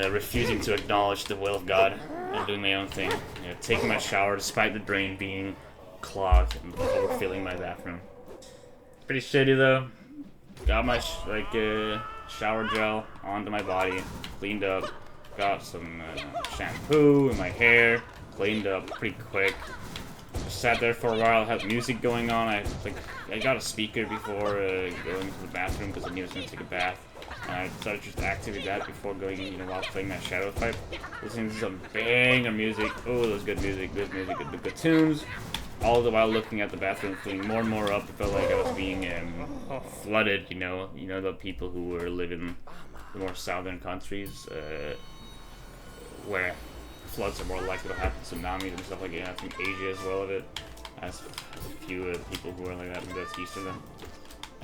Speaker 1: Refusing to acknowledge the will of God and doing my own thing. You know, taking my shower despite the drain being clogged and overfilling my bathroom. Pretty shitty though. Got my shower gel onto my body, cleaned up. Got some shampoo in my hair, cleaned up pretty quick. Just sat there for a while, had music going on. I got a speaker before going to the bathroom because I knew I was going to take a bath. And I decided to just activate that before going in, you know, while playing that Shadow Fight. Listening to some banger music. Oh, that was good music, good tunes. All the while looking at the bathroom, filling more and more up. It felt like I was being flooded, you know. You know, the people who were living in the more southern countries, where floods are more likely to happen, tsunamis and stuff like that. I think Asia as well of it. as a few people who are like that, that's east of them.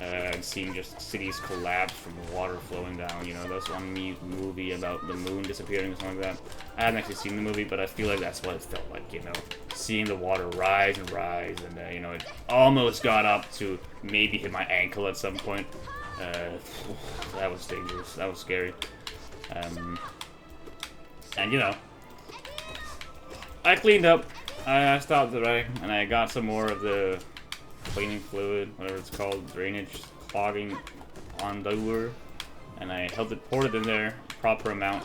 Speaker 1: And seeing just cities collapse from water flowing down, you know, that's one movie about the moon disappearing or something like that. I haven't actually seen the movie, but I feel like that's what it felt like, you know, seeing the water rise and rise, and, you know, it almost got up to maybe hit my ankle at some point. That was dangerous, that was scary. And, you know, I cleaned up, I stopped the rain, and I got some more of the cleaning fluid, whatever it's called, drainage, clogging on the lure, and I held it, poured it in there, proper amount,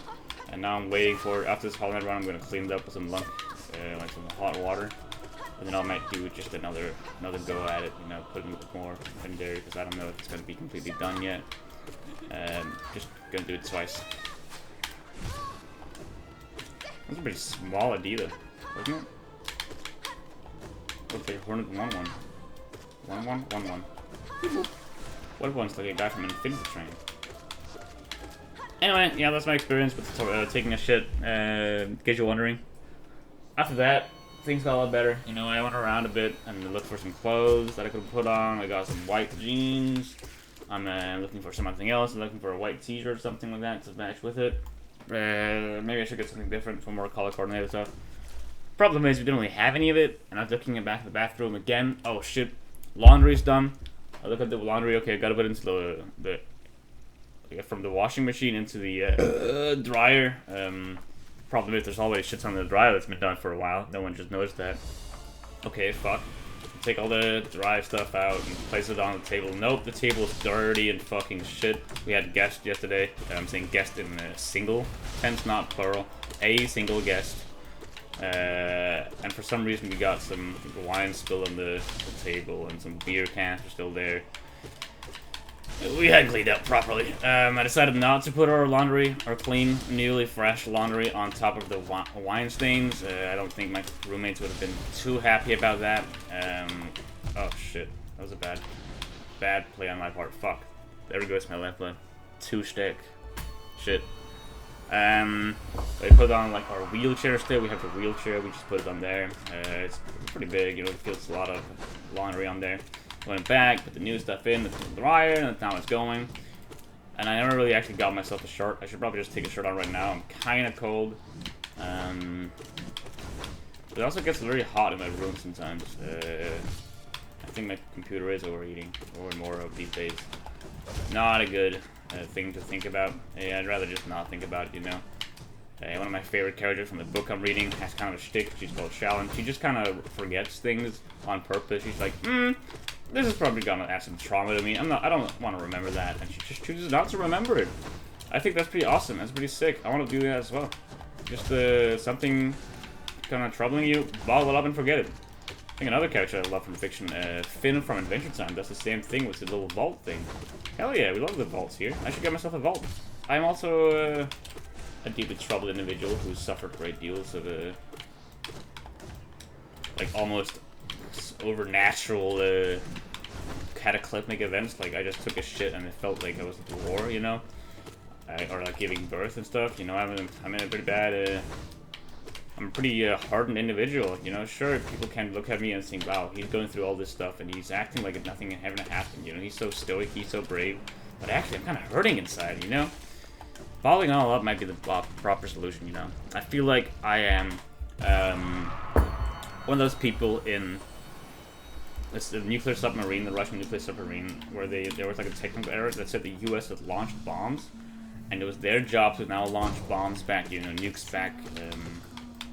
Speaker 1: and now I'm waiting for, after this Hollow Knight run, I'm going to clean it up with some like some hot water, and then I might do just another go at it, you know, put more in there, because I don't know if it's going to be completely done yet. Just going to do it twice. That's a pretty small Adidas, wasn't it? Looks like a Hornet 1-1. 1-1, 1-1. What one's like a guy from Infinity Train? Anyway, yeah, that's my experience with taking a shit, in case you're wondering. After that, things got a lot better. You know, I went around a bit and looked for some clothes that I could put on. I got some white jeans. I'm looking for something else. I'm looking for a white t-shirt or something like that to match with it. Maybe I should get something different for more color coordinated stuff. Problem is, we didn't really have any of it, and I was looking back at the bathroom again. Oh shit, laundry's done. I look at the laundry. Okay, I gotta put it into the from the washing machine into the dryer. Problem is, there's always shit on the dryer that's been done for a while. No one just noticed that. Okay, fuck. Take all the dry stuff out and place it on the table. Nope, the table is dirty and fucking shit. We had guests yesterday. I'm saying guest in single tense, not plural. A single guest. And for some reason we got some wine spill on the table and some beer cans are still there. We hadn't cleaned up properly. I decided not to put our laundry, our clean, newly fresh laundry on top of the wine stains. I don't think my roommates would have been too happy about that. Oh shit, that was a bad play on my part. Fuck. There goes my left leg. 2 stick. Shit. We put on like our wheelchair still. We have the wheelchair, we just put it on there. It's pretty big, you know, it feels a lot of laundry on there. Went back, put the new stuff in the dryer, and now it's going. And I never really actually got myself a shirt. I should probably just take a shirt on right now. I'm kinda cold. But it also gets very hot in my room sometimes. I think my computer is overheating more and more of these days. Not a good thing to think about. I'd rather just not think about it, you know. One of my favorite characters from the book I'm reading has kind of a shtick. She's called Shallon. She just kind of forgets things on purpose. She's like, this is probably gonna add some trauma to me. I don't want to remember that, and she just chooses not to remember it. I think that's pretty awesome. That's pretty sick. I want to do that as well. Just something kind of troubling you, bottle it up and forget it. I think another character I love from fiction, Finn from Adventure Time, does the same thing with the little vault thing. Hell yeah, we love the vaults here. I should get myself a vault. I'm also a deeply troubled individual who's suffered great deals of like almost overnatural cataclysmic events. Like I just took a shit and it felt like I was at the war, you know, or like giving birth and stuff. You know, I'm in a pretty bad. I'm a pretty hardened individual, you know. Sure, people can look at me and think, wow, he's going through all this stuff and he's acting like nothing ever happened, you know. He's so stoic, he's so brave. But actually, I'm kind of hurting inside, you know. Bottling all up might be the proper solution, you know. I feel like I am one of those people in the nuclear submarine, the Russian nuclear submarine, where there was like a technical error that said the U.S. had launched bombs, and it was their job to now launch bombs back, you know, nukes back,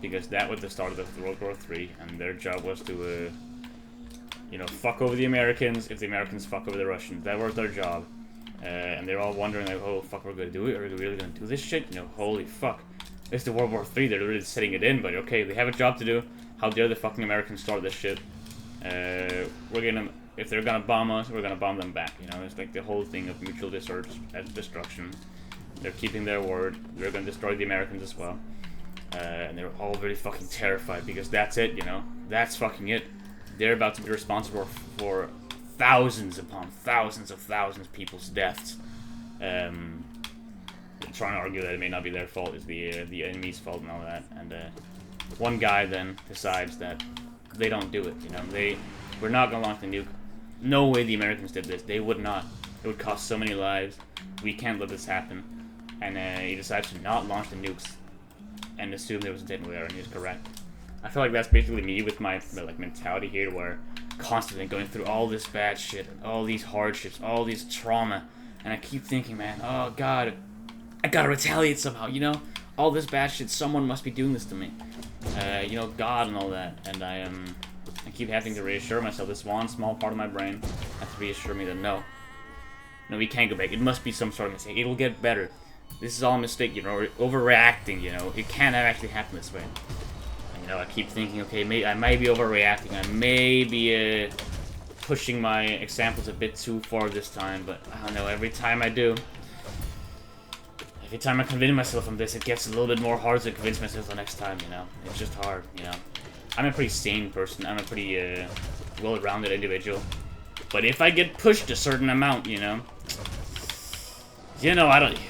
Speaker 1: because that was the start of World War III, and their job was to, you know, fuck over the Americans if the Americans fuck over the Russians. That was their job. And they're all wondering, like, oh, fuck, we're gonna do it? Are we really gonna do this shit? You know, holy fuck. It's the World War III, they're really setting it in, but okay, they have a job to do. How dare the fucking Americans start this shit? If they're gonna bomb us, we're gonna bomb them back, you know? It's like the whole thing of mutual destruction. They're keeping their word. They're gonna destroy the Americans as well. And they're all very fucking terrified, because that's it, you know? That's fucking it. They're about to be responsible for thousands upon thousands of people's deaths. Trying to argue that it may not be their fault, it's the enemy's fault and all that. And one guy then decides that they don't do it, you know? We're not gonna launch the nuke. No way the Americans did this. They would not. It would cost so many lives. We can't let this happen. And he decided to not launch the nukes and assume there was a detonator, and he was correct. I feel like that's basically me with my like mentality here, where constantly going through all this bad shit, all these hardships, all these trauma, and I keep thinking, man, oh god, I gotta retaliate somehow, you know? All this bad shit, someone must be doing this to me. You know, God and all that, and I keep having to reassure myself, this one small part of my brain has to reassure me that no, we can't go back, it must be some sort of mistake, it'll get better. This is all a mistake, you know, we're overreacting, you know, it can't actually happen this way. And, you know, I keep thinking, okay, I might be overreacting, I may be pushing my examples a bit too far this time, but I don't know, every time I convince myself on this, it gets a little bit more hard to convince myself the next time, you know? It's just hard, you know? I'm a pretty sane person, I'm a pretty well-rounded individual, but if I get pushed a certain amount, you know,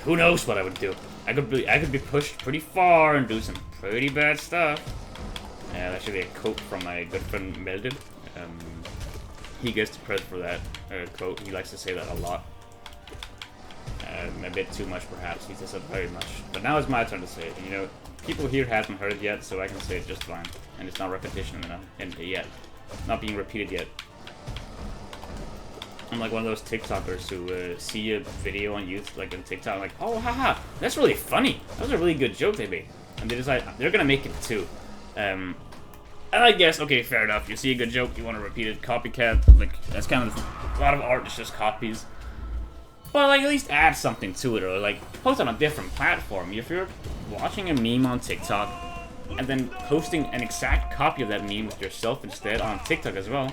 Speaker 1: who knows what I would do. I could be pushed pretty far and do some pretty bad stuff. That should be a quote from my good friend Melded. He gets the credit for that quote. He likes to say that a lot. A bit too much, perhaps. He says it very much. But now it's my turn to say it. You know, people here haven't heard it yet, so I can say it just fine. And it's not repetition enough yet. Not being repeated yet. I'm like one of those TikTokers who see a video on YouTube, like on TikTok, like, oh, haha, that's really funny. That was a really good joke they made. And they decide they're gonna make it too. And I guess, okay, fair enough. You see a good joke, you want to repeat it, copycat. Like, that's kind of a lot of art is just copies. But like, at least add something to it, or like post on a different platform. If you're watching a meme on TikTok and then posting an exact copy of that meme with yourself instead on TikTok as well,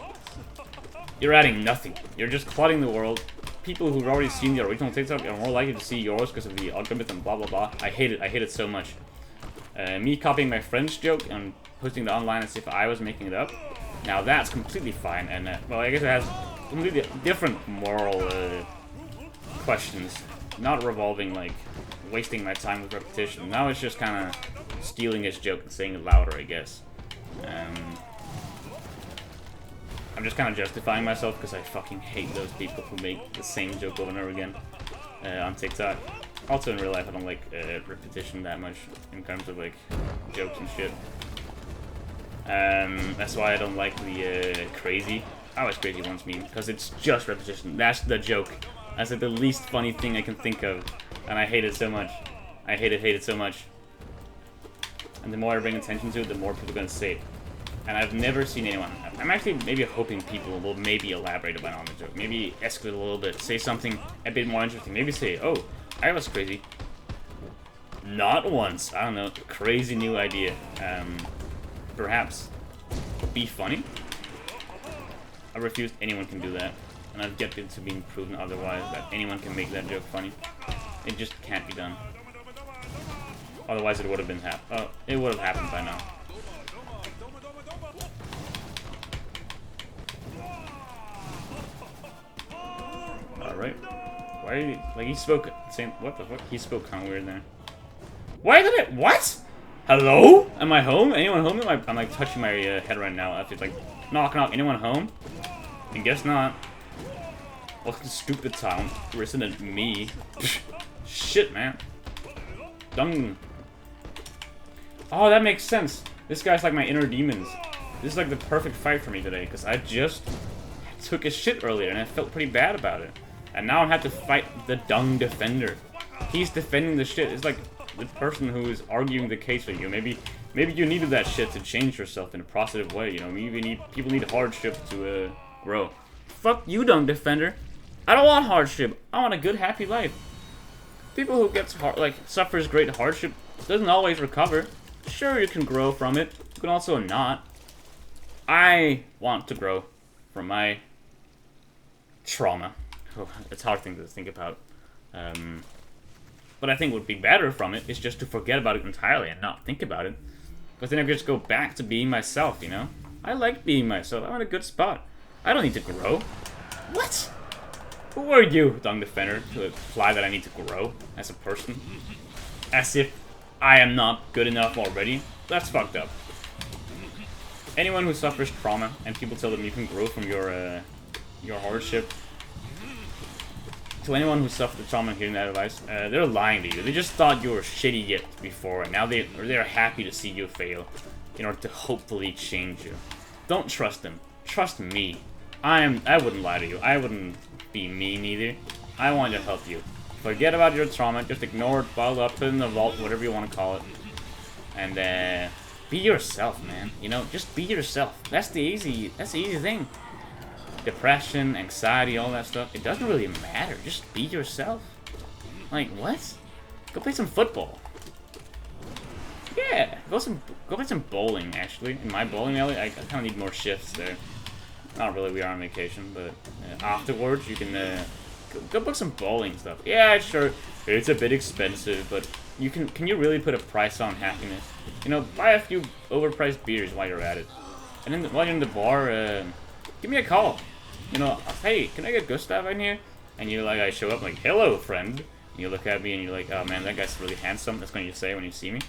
Speaker 1: you're adding nothing. You're just cluttering the world. People who've already seen the original TikTok are more likely to see yours because of the algorithm, blah blah blah. I hate it. I hate it so much. Me copying my friend's joke and posting it online as if I was making it up. Now that's completely fine, and well, I guess it has completely different moral questions, not revolving like wasting my time with repetition. Now it's just kind of stealing his joke and saying it louder, I guess. I'm just kind of justifying myself because I fucking hate those people who make the same joke over and over again on TikTok. Also in real life, I don't like repetition that much in terms of like jokes and shit. That's why I don't like the crazy. I was crazy once meme because it's just repetition. That's the joke. That's like the least funny thing I can think of, and I hate it so much. I hate it so much. And the more I bring attention to it, the more people are gonna say it. And I've never seen anyone. I'm actually maybe hoping people will maybe elaborate about on the joke. Maybe escalate a little bit. Say something a bit more interesting. Maybe say, oh, I was crazy. Not once. I don't know. Crazy new idea. Perhaps be funny. I refuse anyone can do that. And I've yet to be proven otherwise that anyone can make that joke funny. It just can't be done. Otherwise it would have been it would have happened by now. Alright. Why are you, like, he spoke, saying, what the fuck? He spoke kind of weird there. Why did it, what? Hello? Am I home? Anyone home? I'm like touching my head right now after it's like, knock knock, anyone home? I guess not. What stupid town. Isn't me? Shit, man. Dung. Oh, that makes sense. This guy's like my inner demons. This is like the perfect fight for me today, because I just took a shit earlier and I felt pretty bad about it. And now I have to fight the Dung Defender. He's defending the shit. It's like the person who is arguing the case for you. Maybe you needed that shit to change yourself in a positive way, you know? Maybe people need hardship to grow. Fuck you, Dung Defender. I don't want hardship. I want a good, happy life. People who suffers great hardship doesn't always recover. Sure, you can grow from it. You can also not. I want to grow from my trauma. Oh, it's a hard thing to think about. But I think what would be better from it is just to forget about it entirely and not think about it. Because then I could just go back to being myself, you know? I like being myself. I'm in a good spot. I don't need to grow. What? Who are you, Dung Defender, to imply that I need to grow as a person? As if I am not good enough already? That's fucked up. anyone who suffers trauma and people tell them you can grow from your hardship, to anyone who suffered the trauma and hearing that advice, they're lying to you. They just thought you were shitty yet before, and now they're happy to see you fail in order to hopefully change you. Don't trust them. Trust me. I wouldn't lie to you. I wouldn't be mean either. I want to help you. Forget about your trauma. Just ignore it, bottle up, put it in the vault, whatever you want to call it. And be yourself, man. You know, just be yourself. That's the easy thing. Depression, anxiety, all that stuff. It doesn't really matter. Just be yourself. Like, what? Go play some football. Yeah, go play some bowling, actually. In my bowling alley, I kind of need more shifts there. Not really, we are on vacation, but afterwards you can go book some bowling stuff. Yeah, sure, it's a bit expensive, but can you really put a price on happiness? You know, buy a few overpriced beers while you're at it. And then while you're in the bar, give me a call. You know, hey, can I get Gustav in here? And you like, I show up like, hello, friend. And you look at me and you're like, oh man, that guy's really handsome. That's what you say when you see me.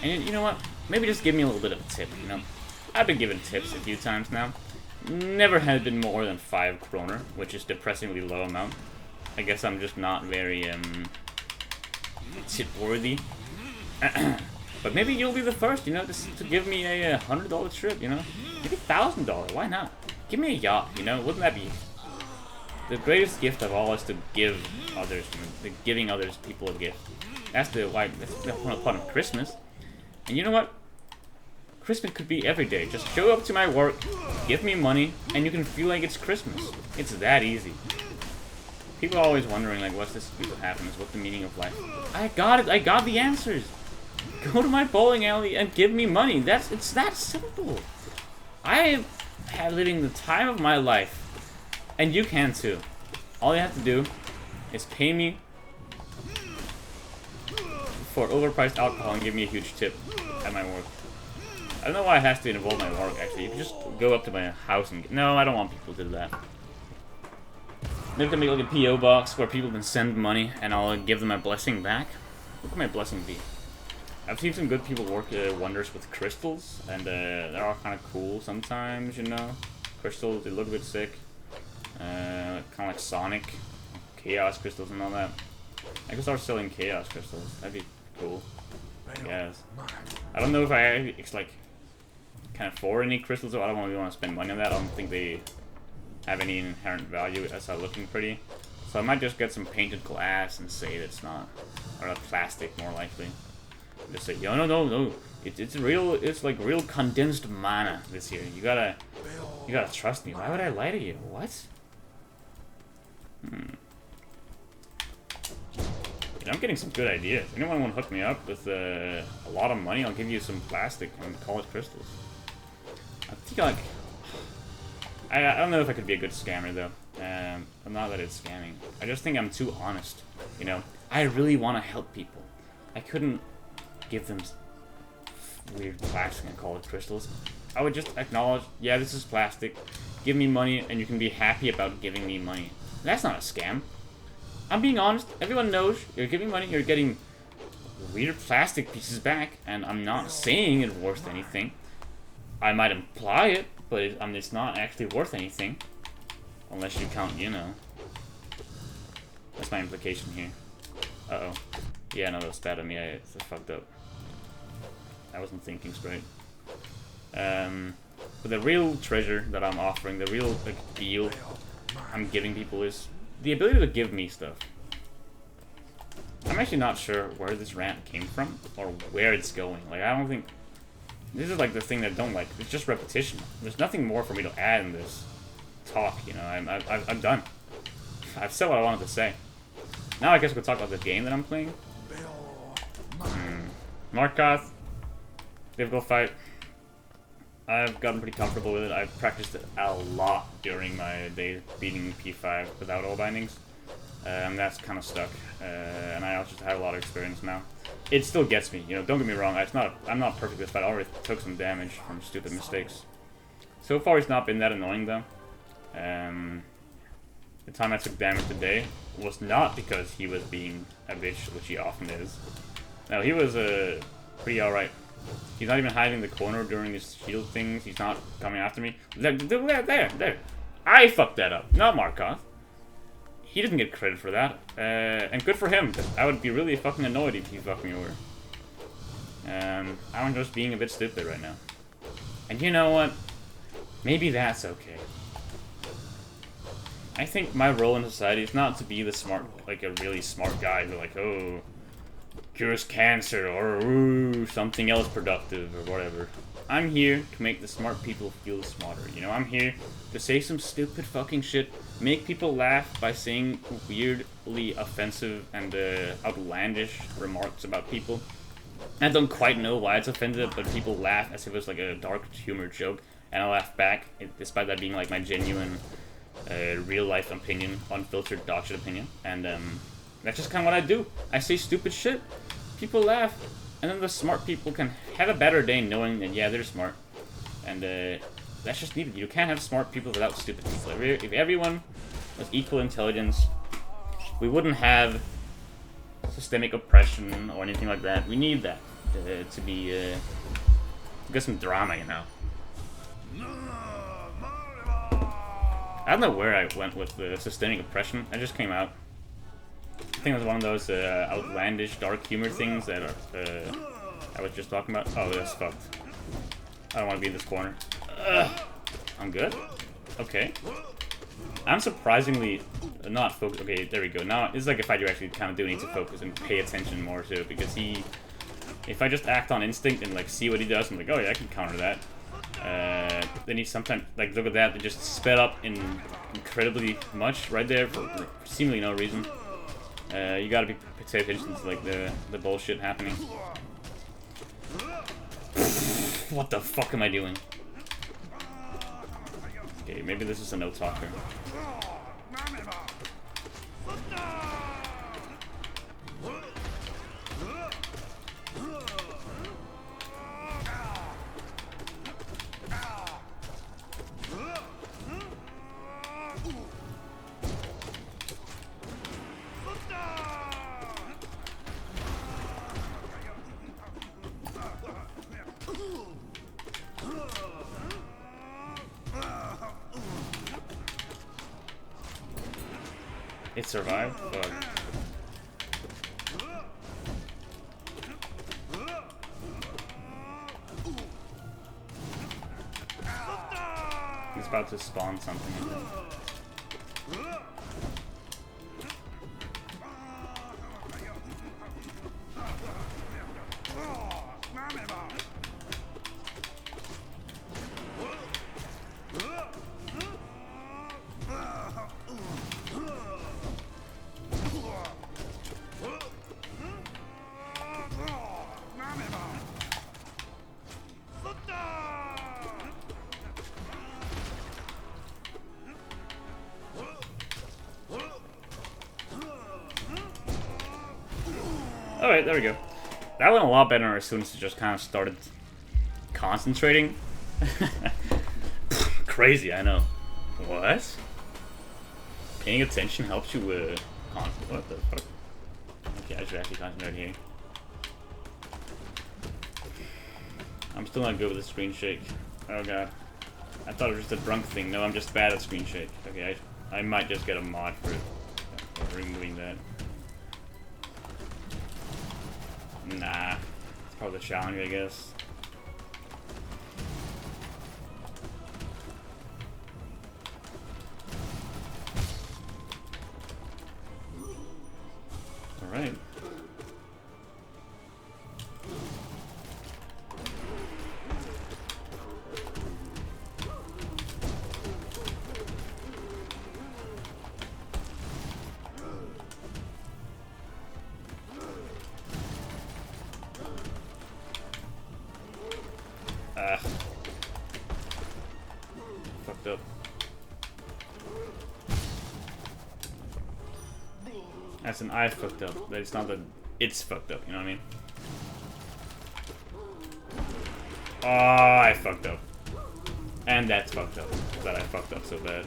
Speaker 1: And you know what? Maybe just give me a little bit of a tip, you know? I've been given tips a few times now. Never had been more than 5 kroner, which is depressingly low amount. I guess I'm just not very, tip-worthy. But maybe you'll be the first, you know, to give me a $100 trip, you know? Maybe $1,000, why not? Give me a yacht, you know? Wouldn't that be... The greatest gift of all is to give others, you know, giving others people a gift. That's the whole point of Christmas. And you know what? Christmas could be every day. Just show up to my work, give me money, and you can feel like it's Christmas. It's that easy. People are always wondering, like, what's this stupid happiness? What's the meaning of life? I got it. I got the answers. Go to my bowling alley and give me money. It's that simple. I have living the time of my life. And you can too. All you have to do is pay me for overpriced alcohol and give me a huge tip at my work. I don't know why it has to involve my work, actually. You can just go up to my house and... No, I don't want people to do that. Maybe I can make like a P.O. box where people can send money and I'll give them a blessing back. What could my blessing be? I've seen some good people work wonders with crystals, and they're all kind of cool sometimes, you know? Crystals, they look a bit sick. Kind of like Sonic, Chaos crystals and all that. I could start selling Chaos crystals. That'd be cool. Yes. I don't know if it's like can afford any crystals, so I don't really want to spend money on that. I don't think they have any inherent value as are looking pretty. So I might just get some painted glass and say that's not, or a plastic more likely. Just say, yo, no. It's real. It's like real condensed mana this year. You gotta trust me. Why would I lie to you? What? I'm getting some good ideas. Anyone want to hook me up with a lot of money? I'll give you some plastic and call it crystals. I think I don't know if I could be a good scammer though. Not that it's scamming. I just think I'm too honest. You know, I really want to help people. I couldn't give them weird plastic and call it crystals. I would just acknowledge, yeah, this is plastic. Give me money, and you can be happy about giving me money. That's not a scam. I'm being honest. Everyone knows you're giving money, you're getting weird plastic pieces back, and I'm not saying it's worth anything. I might imply it, but it's not actually worth anything. Unless you count, you know. That's my implication here. Uh-oh. Yeah, no, that's bad of me. I fucked up. I wasn't thinking straight. But the real treasure that I'm offering, the real deal I'm giving people is the ability to give me stuff. I'm actually not sure where this rant came from or where it's going. Like, I don't think... This is like the thing that I don't like. It's just repetition. There's nothing more for me to add in this talk, you know. I'm done. I've said what I wanted to say. Now I guess we'll talk about the game that I'm playing. Markoth. Difficult fight. I've gotten pretty comfortable with it. I've practiced it a lot during my days beating P5 without all bindings. And that's kind of stuck. And I also have a lot of experience now. It still gets me, you know, don't get me wrong. I'm not perfect with this fight. I already took some damage from stupid mistakes. So far it's not been that annoying though. The time I took damage today was not because he was being a bitch, which he often is. No, he was pretty alright. He's not even hiding in the corner during his shield things. He's not coming after me. There. I fucked that up, not Markov. He didn't get credit for that. And good for him. I would be really fucking annoyed if he fucked me over. I'm just being a bit stupid right now. And you know what? Maybe that's okay. I think my role in society is not to be the smart, like a really smart guy who like, oh, cures cancer or ooh, something else productive or whatever. I'm here to make the smart people feel smarter. You know, I'm here to say some stupid fucking shit, make people laugh by saying weirdly offensive and outlandish remarks about people. I don't quite know why it's offensive, but people laugh as if it was like a dark humor joke, and I laugh back, despite that being like my genuine, real life opinion, unfiltered dog shit opinion. And that's just kind of what I do. I say stupid shit, people laugh, and then the smart people can have a better day knowing that yeah, they're smart. And that's just needed. You can't have smart people without stupid people. If everyone was equal intelligence, we wouldn't have systemic oppression or anything like that. We need that to be to get some drama, you know. I don't know where I went with the systemic oppression. I just came out. I think it was one of those outlandish dark humor things that I was just talking about. Oh, that's fucked. I don't want to be in this corner. I'm good. Okay. I'm surprisingly not focused. Okay, there we go. Now, it's like if I do actually kind of do need to focus and pay attention more to it, because if I just act on instinct and like see what he does, I'm like, oh yeah, I can counter that. Then he sometimes, like, look at that, they just sped up incredibly much right there for seemingly no reason. You gotta pay attention to like the bullshit happening. What the fuck am I doing? Okay, maybe this is a no-talker. It survived? Fuck. He's about to spawn something. Alright, there we go. That went a lot better as soon as it just kind of started concentrating. Crazy, I know. What? Paying attention helps you what the fuck? Okay, I should actually concentrate here. I'm still not good with the screen shake. Oh god. I thought it was just a drunk thing. No, I'm just bad at screen shake. Okay, I might just get a mod for removing that. Nah, it's part of the challenge, I guess. Alright. Fucked up. That's an I fucked up, but it's not that it's fucked up, you know what I mean? Oh, I fucked up. And that's fucked up. That I fucked up so bad.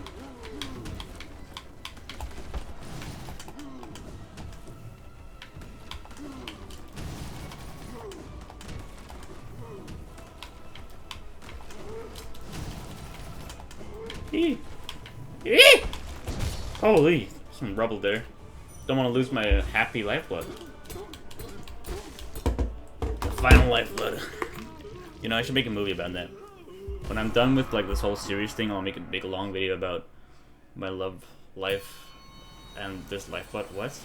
Speaker 1: Eee. Eee. Holy, some rubble there. Don't want to lose my happy lifeblood. The final lifeblood. You know, I should make a movie about that. When I'm done with like this whole series thing, I'll make a long video about my love life and this lifeblood. What?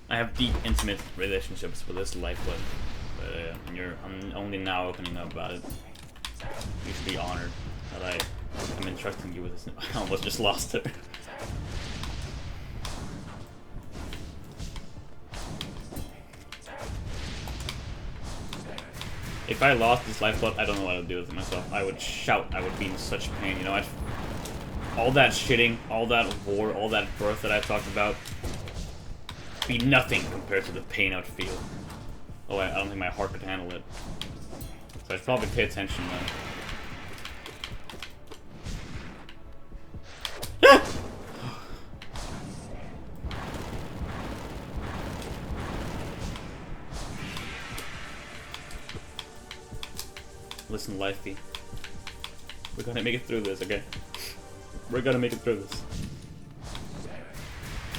Speaker 1: I have deep, intimate relationships with this lifeblood. And I'm only now opening up about it. You should be honored that I'm entrusting you with this. I almost just lost her. If I lost this lifeblood, I don't know what I would do with it myself. I would shout. I would be in such pain. You know, all that shitting, all that war, all that birth that I talked about, be nothing compared to the pain I would feel. Oh, I don't think my heart could handle it. So I'd probably pay attention then. Listen, Lifey. We're gonna make it through this, okay? We're gonna make it through this.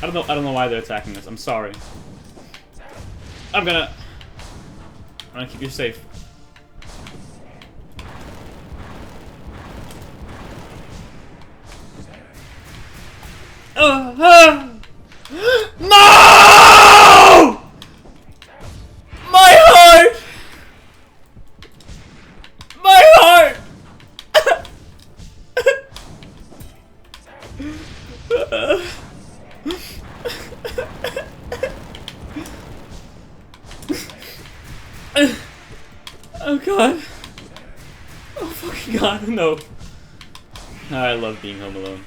Speaker 1: I don't know why they're attacking us. I'm sorry. I'm gonna keep you safe. No! My heart! My heart! Oh god. Oh fucking god, no. I love being home alone.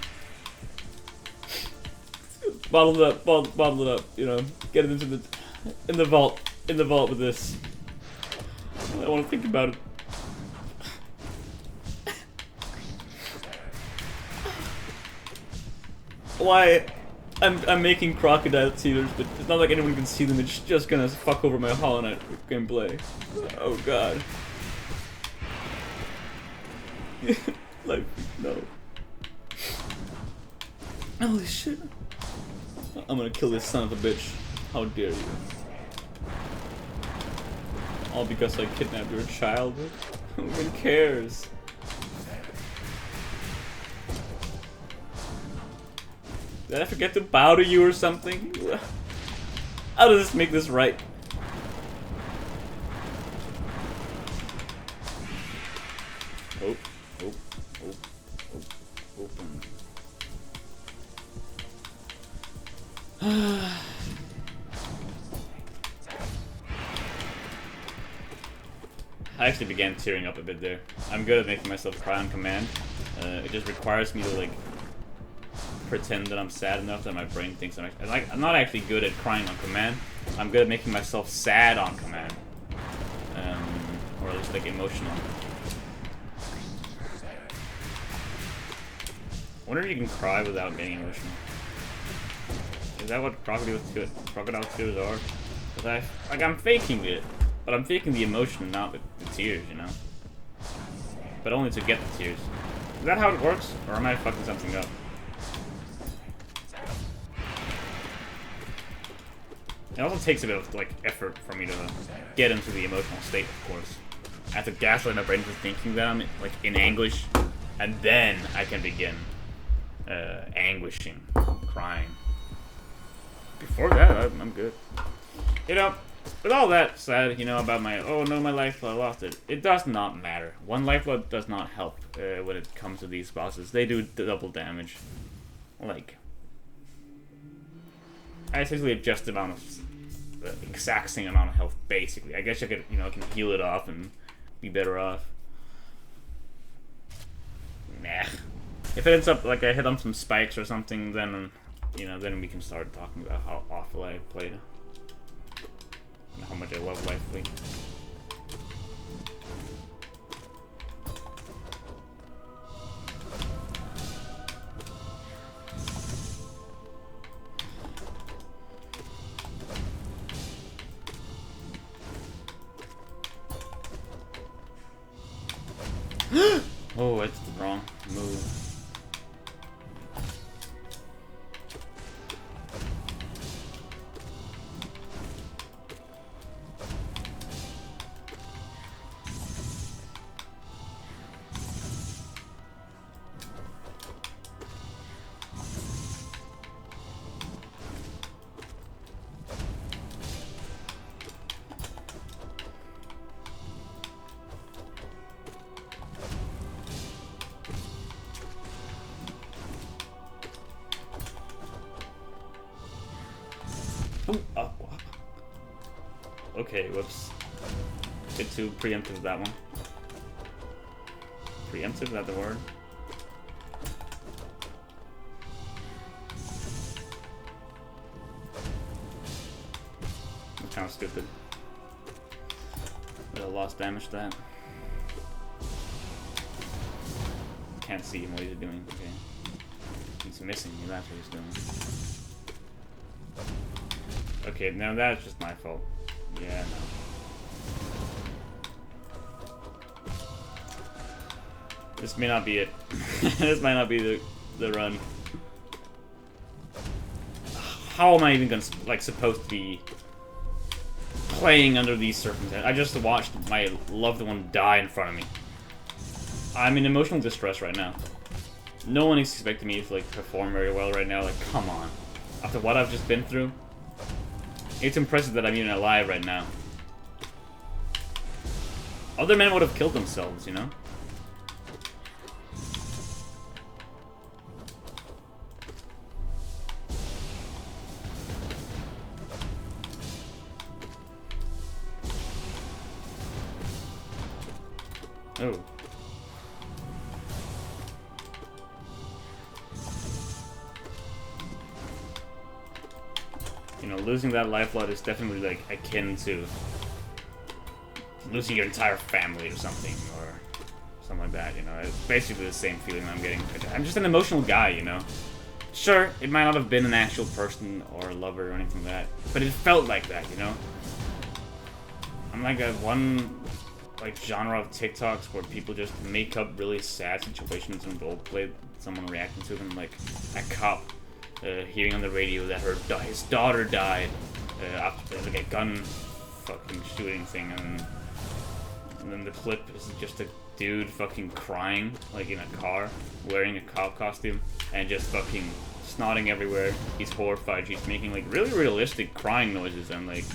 Speaker 1: Bottle it up, bottle it up, you know. Get it into in the vault with this. I don't want to think about it. Why? I'm making crocodile tears, but it's not like anyone can see them. It's just gonna fuck over my Hollow Knight gameplay. Oh god. Like, no. Holy shit. I'm gonna kill this son of a bitch. How dare you. All because I kidnapped your child? Who even cares? Did I forget to bow to you or something? How does this make this right? Oh, open. I actually began tearing up a bit there. I'm good at making myself cry on command. It just requires me to like pretend that I'm sad enough that my brain thinks I'm not actually good at crying on command. I'm good at making myself sad on command, or at least like emotional. I wonder if you can cry without getting emotional. Is that what crocodile tears are? Cause I'm faking it, but I'm faking the emotion, not the tears, you know. But only to get the tears. Is that how it works, or am I fucking something up? It also takes a bit of like effort for me to get into the emotional state, of course. I have to gaslight my brain into thinking that I'm like in anguish, and then I can begin anguishing, crying. Before that, I'm good. You know, with all that said, you know, about my, oh no, my lifeblood, I lost it. It does not matter. One lifeblood does not help when it comes to these bosses. They do double damage. Like, I essentially have just the exact same amount of health, basically. I guess I could, you know, can heal it off and be better off. Nah. If it ends up like I hit on some spikes or something, then, you know, then we can start talking about how awful I played. And how much I love Lifely. Oh, it's the wrong move. Oh, okay, whoops. Bit too preemptive, that one. Preemptive, is that the word? That's kind of stupid. But I lost damage to that. Can't see him what he's doing. Okay. He's missing me, that's what he's doing. Okay, now that's just my fault. Yeah, no. This may not be it. This might not be the run. How am I even gonna, like, supposed to be playing under these circumstances? I just watched my loved one die in front of me. I'm in emotional distress right now. No one is expecting me to, like, perform very well right now. Like, come on. After what I've just been through. It's impressive that I'm even alive right now. Other men would have killed themselves, you know? Oh. You know, losing that lifeblood is definitely, like, akin to losing your entire family or something like that, you know? It's basically the same feeling I'm getting. I'm just an emotional guy, you know? Sure, it might not have been an actual person or a lover or anything like that, but it felt like that, you know? I'm like a one, like, genre of TikToks where people just make up really sad situations and roleplay someone reacting to them, like a cop hearing on the radio that his daughter died after, like, a gun fucking shooting thing, and then the clip is just a dude fucking crying, like, in a car, wearing a cop costume, and just fucking snotting everywhere. He's horrified. He's making, like, really realistic crying noises, and, like,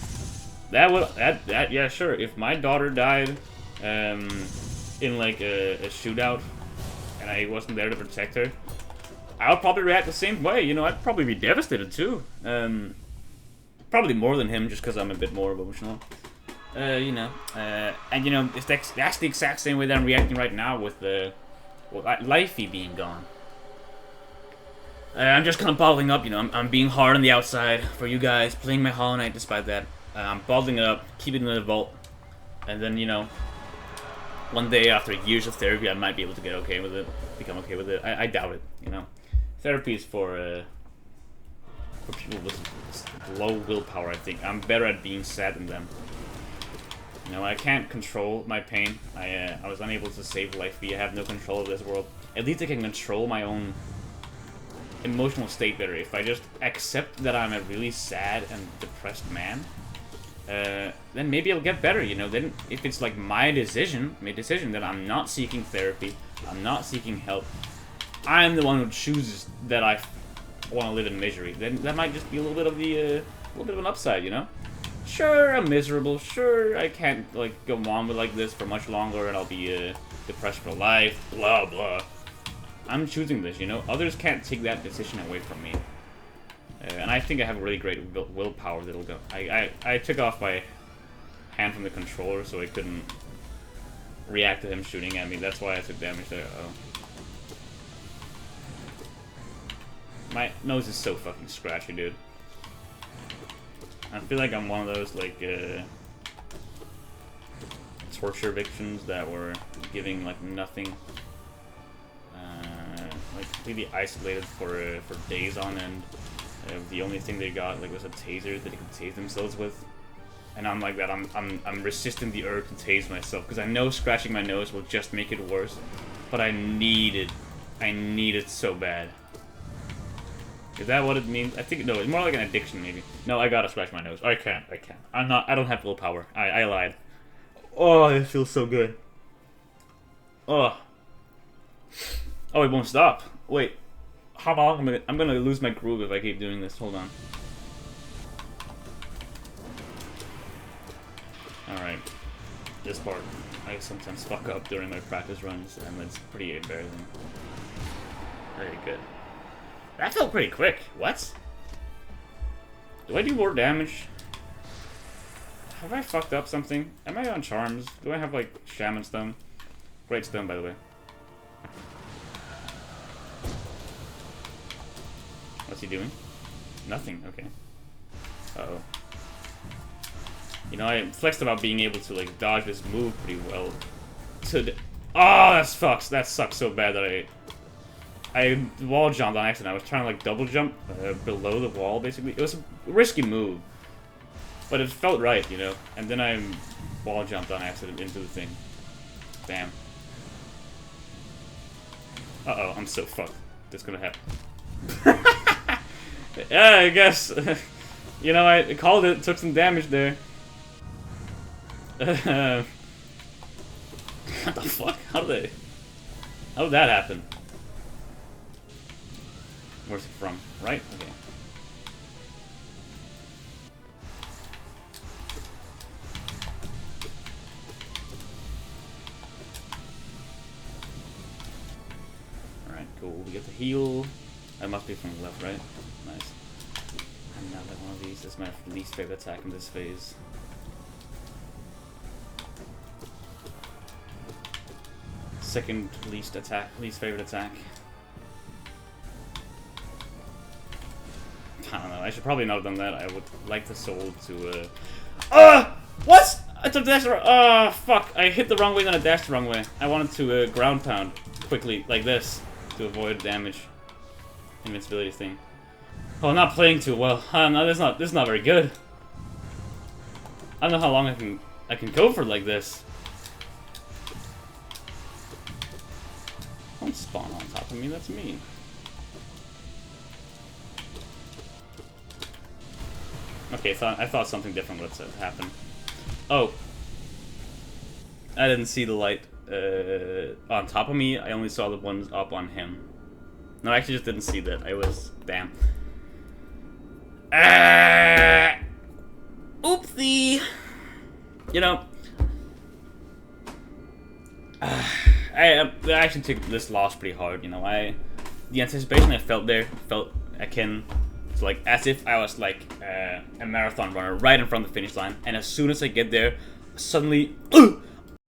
Speaker 1: yeah, sure, if my daughter died in, like, a shootout and I wasn't there to protect her, I would probably react the same way, you know? I'd probably be devastated too. Probably more than him, just because I'm a bit more emotional. You know, and you know, that's the exact same way that I'm reacting right now with Lifey being gone. I'm just kind of bottling up, you know. I'm being hard on the outside for you guys, playing my Hollow Knight despite that. I'm bottling it up, keeping it in the vault, and then, you know, one day after years of therapy, I might be able to get okay with it, become okay with it. I doubt it, you know. Therapy is for people with low willpower, I think. I'm better at being sad than them. You know, I can't control my pain. I was unable to save Lifey. I have no control of this world. At least I can control my own emotional state better. If I just accept that I'm a really sad and depressed man, then maybe it'll get better, you know. Then if it's like my decision that I'm not seeking therapy, I'm not seeking help, I'm the one who chooses that I want to live in misery, then that might just be a little bit of an upside, you know? Sure, I'm miserable, sure, I can't, like, go on with like this for much longer and I'll be depressed for life, blah blah. I'm choosing this, you know? Others can't take that decision away from me. And I think I have a really great willpower that'll go. I took off my hand from the controller so I couldn't react to him shooting at me. That's why I took damage there. Oh. My nose is so fucking scratchy, dude. I feel like I'm one of those, like, torture victims that were giving, like, nothing. Like, completely isolated for days on end. The only thing they got, like, was a taser that they could tase themselves with. and I'm like that. I'm resisting the urge to tase myself because I know scratching my nose will just make it worse. But I need it. I need it so bad. Is that what it means? I think no. It's more like an addiction, maybe. No, I gotta scratch my nose. I can't. I'm not. I don't have willpower. I lied. Oh, it feels so good. Oh. Oh, it won't stop. Wait. How long? I'm gonna lose my groove if I keep doing this. Hold on. Alright. This part. I sometimes fuck up during my practice runs, and it's pretty embarrassing. Very good. That felt pretty quick. What? Do I do more damage? Have I fucked up something? Am I on charms? Do I have, like, shaman stone? Great stone, by the way. What's he doing? Nothing. Okay. Uh-oh. You know, I flexed about being able to, like, dodge this move pretty well. Oh, that sucks. That sucks so bad that I wall jumped on accident. I was trying to, like, double jump below the wall, basically. It was a risky move. But it felt right, you know? And then I wall jumped on accident into the thing. Damn. Uh-oh, I'm so fucked. That's gonna happen. Yeah, I guess. You know, I called it. Took some damage there. What the fuck? How did that happen? Where's it from? Right? Okay. Alright, cool. We get the heal. That must be from the left, right? Nice. And now that one of these is my least favorite attack in this phase. Second least favorite attack. I don't know, I should probably not have done that. I would like the soul to, what? I took dash the wrong, fuck. I hit the wrong way, then I dashed the wrong way. I wanted to, ground pound quickly, like this, to avoid damage. Invincibility thing. Oh, I'm not playing too well. No, this is not very good. I don't know how long I can go for like this. Don't spawn on top of me, that's me. Okay, I thought something different would happen. Oh. I didn't see the light on top of me, I only saw the ones up on him. No, I actually just didn't see that. I was... damn. Oopsie! You know... I actually took this loss pretty hard, you know. The anticipation I felt there felt akin to, like, as if I was like a marathon runner right in front of the finish line, and as soon as I get there, suddenly